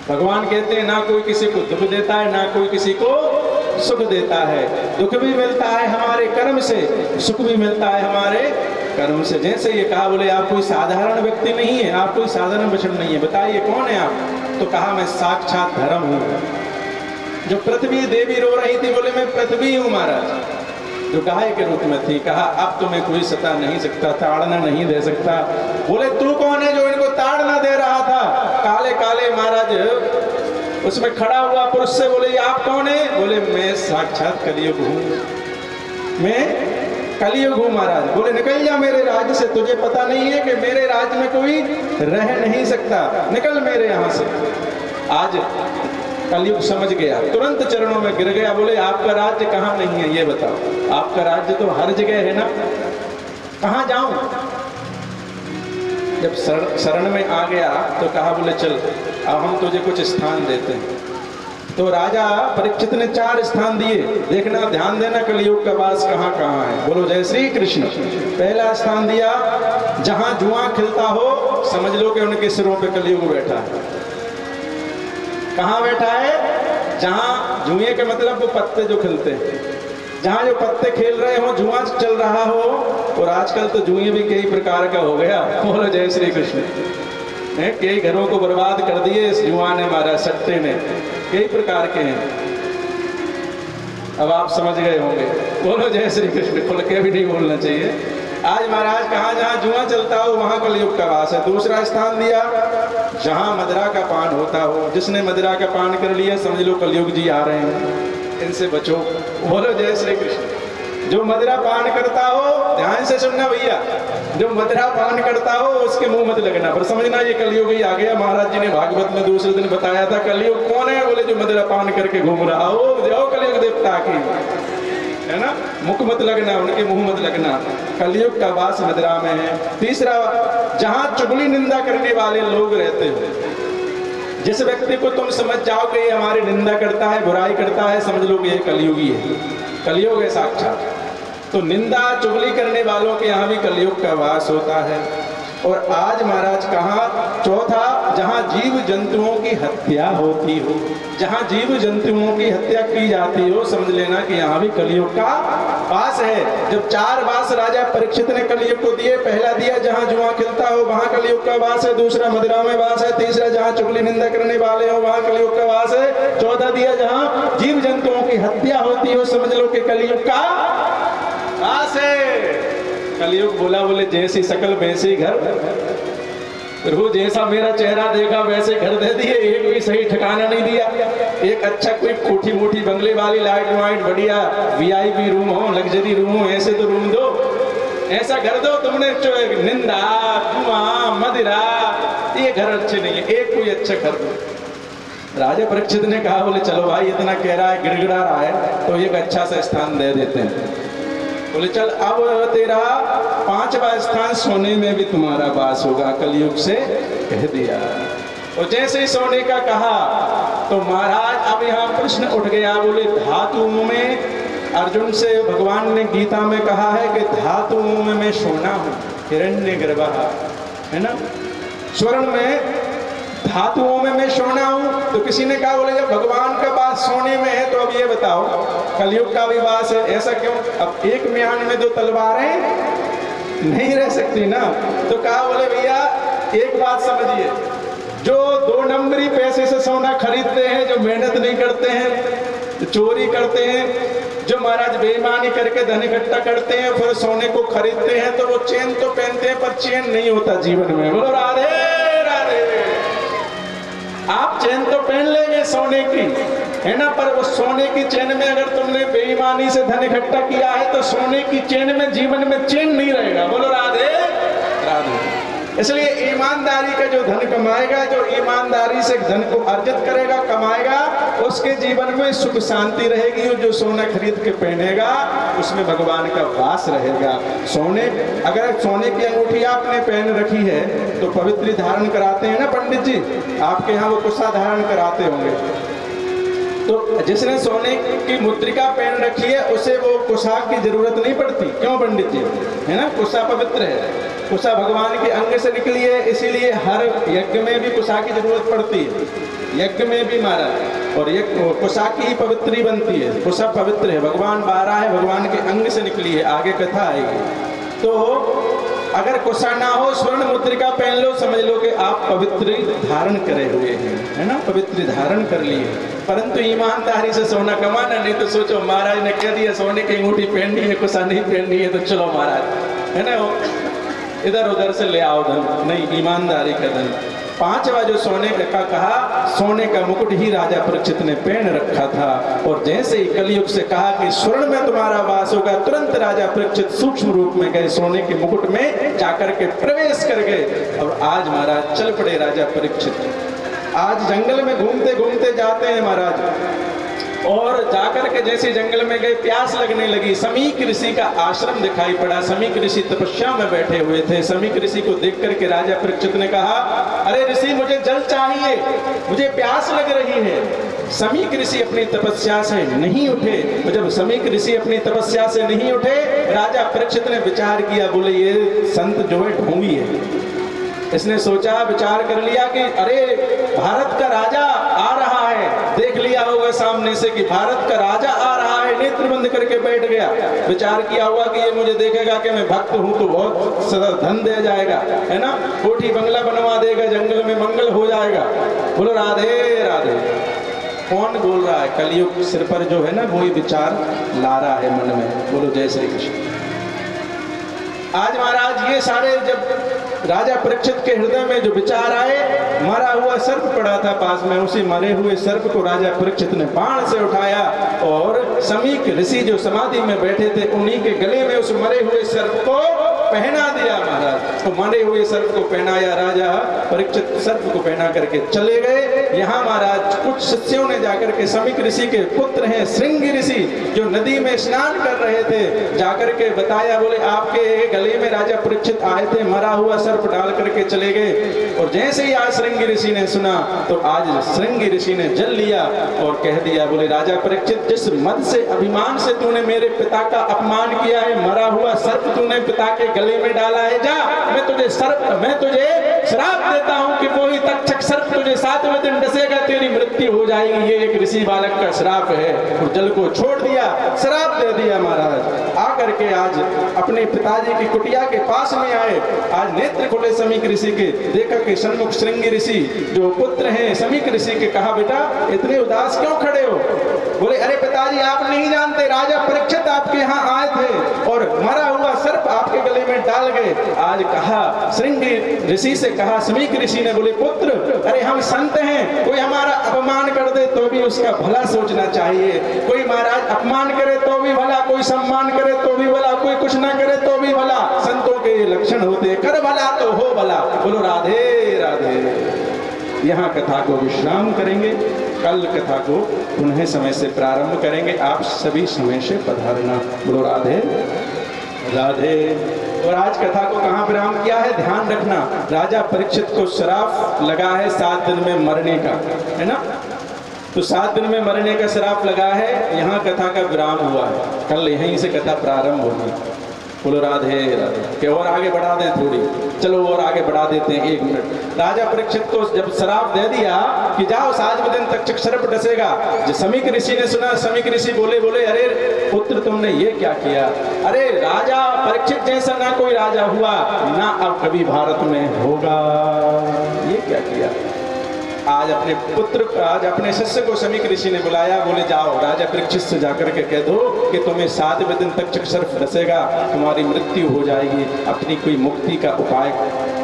A: भगवान कहते हैं ना कोई किसी को दुख देता है, ना कोई किसी को सुख देता है। दुख भी मिलता है हमारे कर्म से, सुख भी मिलता है हमारे कर्म से। जैसे ये कहा, बोले आप कोई साधारण व्यक्ति नहीं है, आप कोई साधारण बछड़ नहीं है, बताइए कौन है आप? तो कहा मैं साक्षात धर्म हूँ। जो पृथ्वी देवी रो रही थी, बोले मैं पृथ्वी हूँ महाराज, जो गाय के रूप में थी। कहा अब तुम्हें कोई सता नहीं सकता, ताड़ना नहीं दे सकता। बोले तू कौन है जो इनको ताड़ना दे रहा था? काले काले महाराज उसमें खड़ा हुआ पुरुष से बोले ये आप कौन है? बोले मैं साक्षात कलियुग हूँ, मैं कलियुग हूँ महाराज। बोले निकल जा मेरे राज्य से, तुझे पता नहीं है कि मेरे राज्य में कोई रह नहीं सकता, निकल मेरे यहाँ से। आज कलयुग समझ गया, तुरंत चरणों में गिर गया। बोले आपका राज्य कहाँ नहीं है ये बताओ? आपका राज्य तो हर जगह है ना, कहाँ जाऊं? जब शरण में आ गया तो कहा, बोले चल अब हम तुझे कुछ स्थान देते हैं। तो राजा परीक्षित ने 4 स्थान दिए। देखना ध्यान देना कलयुग का वास कहाँ कहाँ है। बोलो जय श्री कृष्ण। पहला स्थान दिया जहां जुआ खिलता हो, समझ लो कि उनके सिरों पे कलयुग बैठा है। कहाँ बैठा है? जहां जुए के मतलब वो पत्ते जो खिलते हैं, जहां जो पत्ते खेल रहे हो, जुआ चल रहा हो। और आजकल तो जुए भी कई प्रकार का हो गया। बोलो जय श्री कृष्ण। कई घरों को बर्बाद कर दिए इस जुआ ने, मारा सट्टे ने, कई प्रकार के हैं। अब आप समझ गए होंगे। बोलो जय श्री कृष्ण। खुल के भी नहीं बोलना चाहिए। आज महाराज कहाँ जहाँ जुआ चलता हो वहां कलयुग का वास है। दूसरा स्थान दिया जहां मदिरा का पान होता हो। जिसने मदिरा का पान कर लिया समझ लो कलयुग जी आ रहे हैं, इनसे बचो। बोलो जय श्री कृष्ण। जो मदिरा पान करता हो, ध्यान से सुनना भैया, जो मदिरा पान करता हो उसके मुंह मत लगना, पर समझना ये कलयुग ही आ गया। महाराज जी ने भागवत में दूसरे दिन बताया था कलयुग कौन है? बोले जो मदिरा पान करके घूम रहा हो, जाओ कलयुग देवता की, है ना। मुख मत लगना, उनके मुंह मत लगना। कलयुग का वास मदिरा में है। तीसरा जहां चुगली निंदा करने वाले लोग रहते हो, जिस व्यक्ति को तुम समझ जाओ कि ये हमारी निंदा करता है, बुराई करता है, समझ लो कि ये कलयुगी है, कलयुग है साक्षात। तो निंदा चुगली करने वालों के यहाँ भी कलयुग का वास होता है। और आज महाराज कहाँ चौथा, जहाँ जीव जंतुओं की हत्या होती हो, जहाँ जीव जंतुओं की हत्या की जाती हो, समझ लेना कि यहाँ भी कलयुग का वास है। जब 4 वास राजा परीक्षित ने कलयुग को दिए, पहला दिया जहाँ जुआ खिलता हो वहाँ कलयुग का वास है, दूसरा मदिरा में वास है, तीसरा जहाँ चुगली निंदा करने वाले हो वहाँ कलयुग का वास है, चौथा दिया जहाँ जीव जंतुओं की हत्या होती हो, समझ लो कि कलयुग का वास है। कलयुग बोला बोले जैसी शकल वैसे ही घर, प्रभु जैसा मेरा चेहरा देखा वैसे घर दे दिए, एक भी सही ठिकाना नहीं दिया। एक अच्छा कोई कोठी मोठी बंगले वाली लाइट वाइट बढ़िया वीआईपी रूम हो, लग्जरी रूम हो, ऐसे तो रूम दो, ऐसा घर दो। तुमने निंदा जुआ मदिरा ये घर अच्छे नहीं है, एक कोई अच्छा घर दो। राजा परीक्षित ने कहा बोले चलो भाई इतना कह रहा है, गिड़गिड़ा रहा है, तो एक अच्छा सा स्थान दे देते हैं। बोले चल अब तेरा 5वां स्थान सोने में भी तुम्हारा वास होगा, कलयुग से कह दिया। और जैसे ही सोने का कहा तो महाराज अब यहाँ प्रश्न उठ गया। बोले धातुओं में, अर्जुन से भगवान ने गीता में कहा है कि धातुओं में मैं सोना हूँ, हिरण्य गर्भा है ना, स्वर्ण में धातुओं में मैं सोना हूँ। तो किसी ने कहा बोले जब भगवान का वास सोने में है तो अब ये बताओ कलयुग का भी वास है, ऐसा क्यों? अब एक म्यान में 2 तलवारें नहीं रह सकती ना। तो कहा बोले भैया एक बात समझिए, जो 2 नंबरी पैसे से सोना खरीदते हैं, जो मेहनत नहीं करते हैं, जो चोरी करते हैं, जो महाराज बेईमानी करके धन इकट्ठा करते हैं फिर सोने को खरीदते हैं, तो वो चेन तो पहनते हैं पर चेन नहीं होता जीवन में। बोलो राधे राधे। आप चेन तो पहन लेंगे सोने की है ना, पर वो सोने की चेन में अगर तुमने बेईमानी से धन इकट्ठा किया है तो सोने की चेन में जीवन में चेन नहीं रहेगा। बोलो राधे राधे। इसलिए ईमानदारी का जो धन कमाएगा, जो ईमानदारी से धन को अर्जित करेगा, कमाएगा, उसके जीवन में सुख शांति रहेगी। और जो सोना खरीद के पहनेगा उसमें भगवान का वास रहेगा। सोने, अगर सोने की अंगूठी आपने पहन रखी है तो पवित्र धारण कराते हैं ना पंडित जी, आपके यहाँ वो कुशा धारण कराते होंगे। तो जिसने सोने की मुद्रिका पहन रखी है उसे वो कुशा की जरूरत नहीं पड़ती। क्यों पंडित जी? है ना, कुशा पवित्र है, कुशा भगवान के अंग से निकली है, इसीलिए हर यज्ञ में भी कुशा की जरूरत पड़ती है, यज्ञ में भी महाराज। और कुशा की ही पवित्री बनती है, कुशा पवित्र है, भगवान 12 है, भगवान के अंग से निकली है, आगे कथा आएगी। तो अगर कुशा ना हो, स्वर्ण मुद्रिका पहन लो, समझ लो कि आप पवित्र धारण करे हुए हैं, है ना, पवित्र धारण कर लिए। परंतु ईमानदारी से सोना कमाना, नहीं तो सोचो महाराज ने कह दिया सोने की अंगूठी पहननी है, कुशा नहीं पहननी है, तो चलो महाराज है ना इधर उधर से ले आओ धन, नहीं, ईमानदारी का धन। 5वां जो सोने का कहा, सोने का मुकुट ही राजा परीक्षित ने पहन रखा था। और जैसे ही कलयुग से कहा कि स्वर्ण में तुम्हारा वास होगा, तुरंत राजा परीक्षित सूक्ष्म रूप में गए, सोने के मुकुट में जाकर के प्रवेश कर गए। और आज महाराज चल पड़े राजा परीक्षित। आज जंगल में घूमते घूमते जाते हैं महाराज, और जाकर के जैसे जंगल में गए, प्यास लगने लगी, समीक ऋषि का आश्रम दिखाई पड़ा। समीक ऋषि तपस्या में बैठे हुए थे। समीक ऋषि को देख करके राजा परीक्षित ने कहा, अरे ऋषि मुझे जल चाहिए, मुझे प्यास लग रही है। समीक ऋषि अपनी तपस्या से नहीं उठे। तो जब समीक ऋषि अपनी तपस्या से नहीं उठे, राजा परीक्षित ने विचार किया, बोले ये संत जो है ढोंगी है। इसने सोचा, विचार कर लिया कि अरे भारत का राजा आ रहा है, देख लिया होगा सामने से कि भारत का राजा आ रहा है, नेत्र बंद करके बैठ गया। विचार किया हुआ कि ये मुझे देखेगा कि मैं भक्त हूं तो बहुत सदा धन दे जाएगा, है ना, कोठी बंगला बनवा देगा, जंगल में मंगल हो जाएगा। बोलो राधे राधे। कौन बोल रहा है? कलयुग सिर पर जो है ना वही विचार ला रहा है मन में। बोलो जय श्री कृष्ण। आज महाराज ये सारे जब राजा परीक्षित के हृदय में जो विचार आए, मरा हुआ सर्प पड़ा था पास में, उसी मरे हुए सर्प को राजा परीक्षित ने बाण से उठाया और समीक ऋषि जो समाधि में बैठे थे उन्हीं के गले में उस मरे हुए सर्प को पहना दिया महाराज। तो मरे हुए सर्प को पहनाया राजा परीक्षित, सर्प को पहना करके चले गए। यहाँ महाराज कुछ शिष्यों ने जाकर के समीक ऋषि के पुत्र हैं श्रृंगी ऋषि, जो नदी में स्नान कर रहे थे, जाकर के बताया, बोले आपके गले में राजा परीक्षित आए थे, मरा हुआ सर्प डाल करके चले गए। और जैसे ही आज श्रृंगी ऋषि ने सुना तो आज श्रृंगी ऋषि ने जल लिया और कह दिया, बोले राजा परीक्षित, जिस मद से अभिमान से तूने मेरे पिता का अपमान किया है, मरा हुआ सर्प तूने पिता के गले में डाला है, जा मैं तुझे श्राप देता हूं कि वो ही तक्षक सर्प तुझे 7वें दिन डसेगा, तेरी मृत्यु हो जाएगी। ये एक ऋषि बालक का श्राप है। और जल को छोड़ दिया, श्राप दे दिया महाराज। आकर के आज अपने पिताजी की कुटिया के पास में आए। आज नेत्र खुले समीक ऋषि के, देखा कि सन्मुख श्रृंगी ऋषि जो पुत्र हैं समीक ऋषि के, कहा बेटा इतने उदास क्यों खड़े हो? बोले अरे पिताजी आप नहीं जानते, राजा परीक्षित आपके यहाँ आए थे और मरा हुआ सर्प आपके गले में डाल गए। आज कहा श्रृंगी ऋषि से, कहा समीक ऋषि ने, बोले पुत्र अरे हम संत हैं, कोई हमारा अपमान कर दे तो भी उसका भला सोचना चाहिए, कोई महाराज अपमान करे तो भी भला, कोई सम्मान करे तो भी भला, कोई कुछ ना करे तो भी भला। संतों के ये लक्षण होते हैं, कर भला तो हो भला। बोलो राधे राधे। यहाँ कथा को विश्राम करेंगे, कल कथा को पुनः समय से प्रारंभ करेंगे। आप सभी समय से पधारना। बोलो राधे राधे। और आज कथा को कहाँ विराम किया है ध्यान रखना। राजा परीक्षित को श्राप लगा है 7 दिन में मरने का, है ना? तो 7 दिन में मरने का श्राप लगा है, यहाँ कथा का विराम हुआ है, कल यहीं से कथा प्रारंभ होगी। बोलो राधे राधे। कि और आगे बढ़ा दें थोड़ी, चलो और आगे बढ़ा देते हैं 1 मिनट। राजा परीक्षित को जब श्राप दे दिया कि जाओ 7वें दिन तक्षक सर्प डसेगा, जो समीक ऋषि ने सुना, समीक ऋषि बोले अरे पुत्र तुमने ये क्या किया? अरे राजा परीक्षित जैसा ना कोई राजा हुआ, ना अब कभी भारत में होगा, ये क्या किया? आज अपने शिष्य को समीक ऋषि ने बुलाया, बोले जाओ राजा परीक्षित से जाकर के कह दो कि तुम्हें 7वें दिन तक्षक सर्प डसेगा, तुम्हारी मृत्यु हो जाएगी, अपनी कोई मुक्ति का उपाय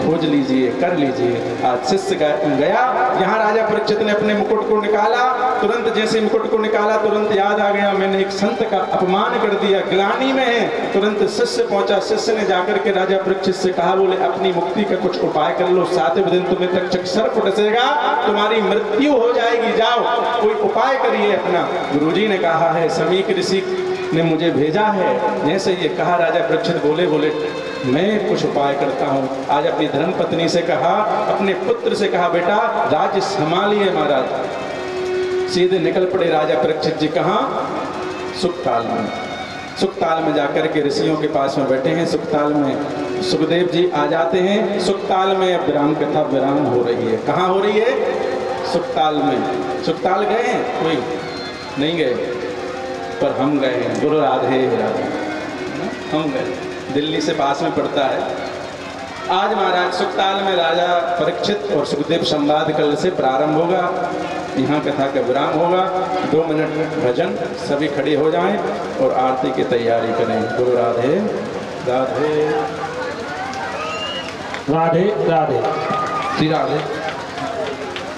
A: खोज लीजिए, कर लीजिए। आज शिष्य गया, यहाँ राजा परीक्षित ने अपने मुकुट को निकाला, तुरंत जैसे मुकुट को निकाला तुरंत याद आ गया मैंने एक संत का अपमान कर दिया, ग्लानि में है। तुरंत शिष्य पहुंचा, शिष्य ने जाकर के राजा परीक्षित से कहा, बोले अपनी मुक्ति का कुछ उपाय कर लो, 7वें दिन तुम्हें तक्षक सर्प डसेगा, तुम्हारी मृत्यु हो जाएगी, जाओ कोई उपाय करिए अपना। गुरुजी ने कहा है, समीक ऋषि ने मुझे भेजा है। जैसे ये कहा राजा परीक्षित बोले मैं कुछ उपाय करता हूँ। आज अपनी धर्मपत्नी से कहा, अपने पुत्र से कहा, बेटा राज्य संभालिए महाराज। सीधे निकल पड़े राजा परीक्षित जी, कहाँ? सुखताल में। सुखताल में जाकर के ऋषियों के पास में बैठे हैं। सुखताल में सुखदेव जी आ जाते हैं। सुखताल में अब विराम कथा विराम हो रही है। कहाँ हो रही है? सुखताल में। सुखताल गए हैं? कोई नहीं गए, पर हम गए हैं। बोलो राधे राधे। हम गए, दिल्ली से पास में पड़ता है। आज महाराज सुखताल में राजा परीक्षित और सुखदेव संवाद कल से प्रारंभ होगा। यहाँ कथा का विराम होगा। 2 मिनट भजन, सभी खड़े हो जाएं और आरती की तैयारी करें। बोलो राधे राधे
B: राधे राधे।
C: श्री राधे।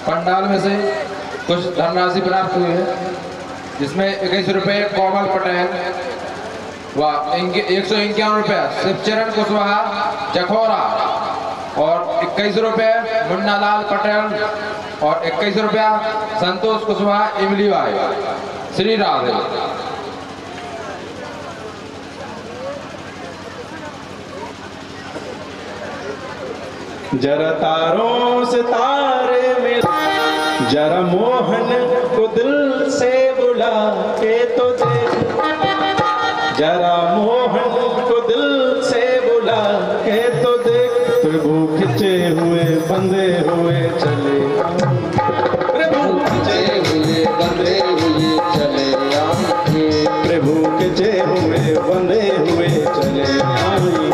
C: पंडाल में से कुछ धनराशि प्राप्त हुई है, जिसमें 21 रुपये कोमल पटेल व 151 रुपये शिवचरण कुशवाहा जखौरा और 21 रुपये मुन्नालाल पटेल और 21 रुपया संतोष कुशवाहा इमली भाई। श्री राधे।
A: जरा तारों से तारे मिला, जरा मोहन को दिल से बुला के तो दे, जरा मोहन को दिल से बुला के तो देख, प्रभु खिंचे हुए बंधे हुए चले, प्रभु खिंचे हुए बंधे हुए चले आएंगे, प्रभु खिंचे हुए बंधे हुए चले आएंगे,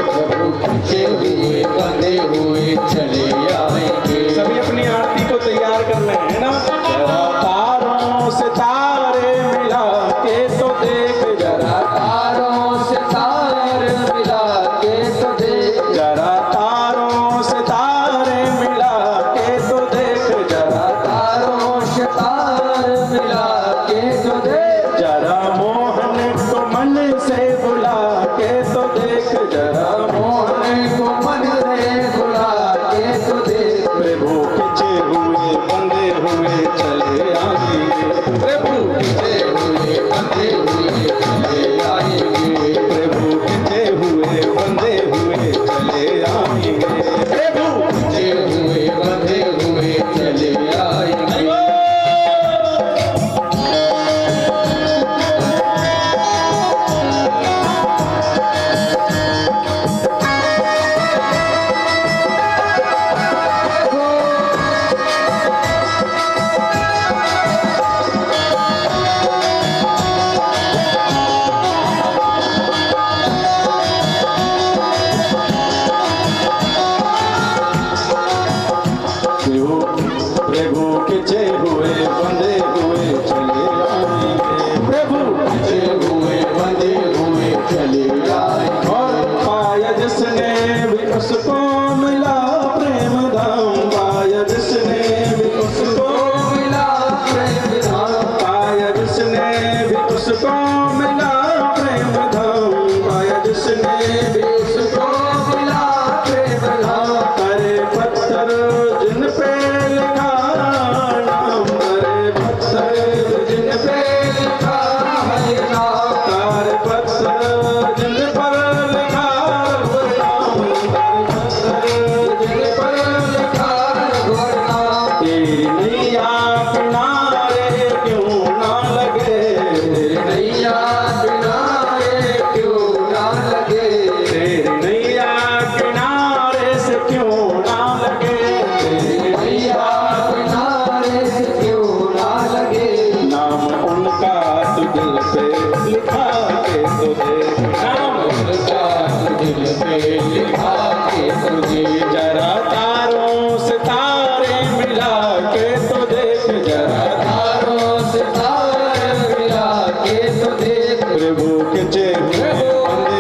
A: प्रभु खिंचे हुए बंधे हुए चले आएंगे। सभी अपनी आरती को तैयार कर ले, है ना? जरा तारों से तारे मिला के तो देख, जरा तारों से तारे मिला के तो देख, जरा तारों से तारे मिला के तो देख, जरा तारों से तारे मिला के तो देख, जरा मोहन को मन से बुला जय हो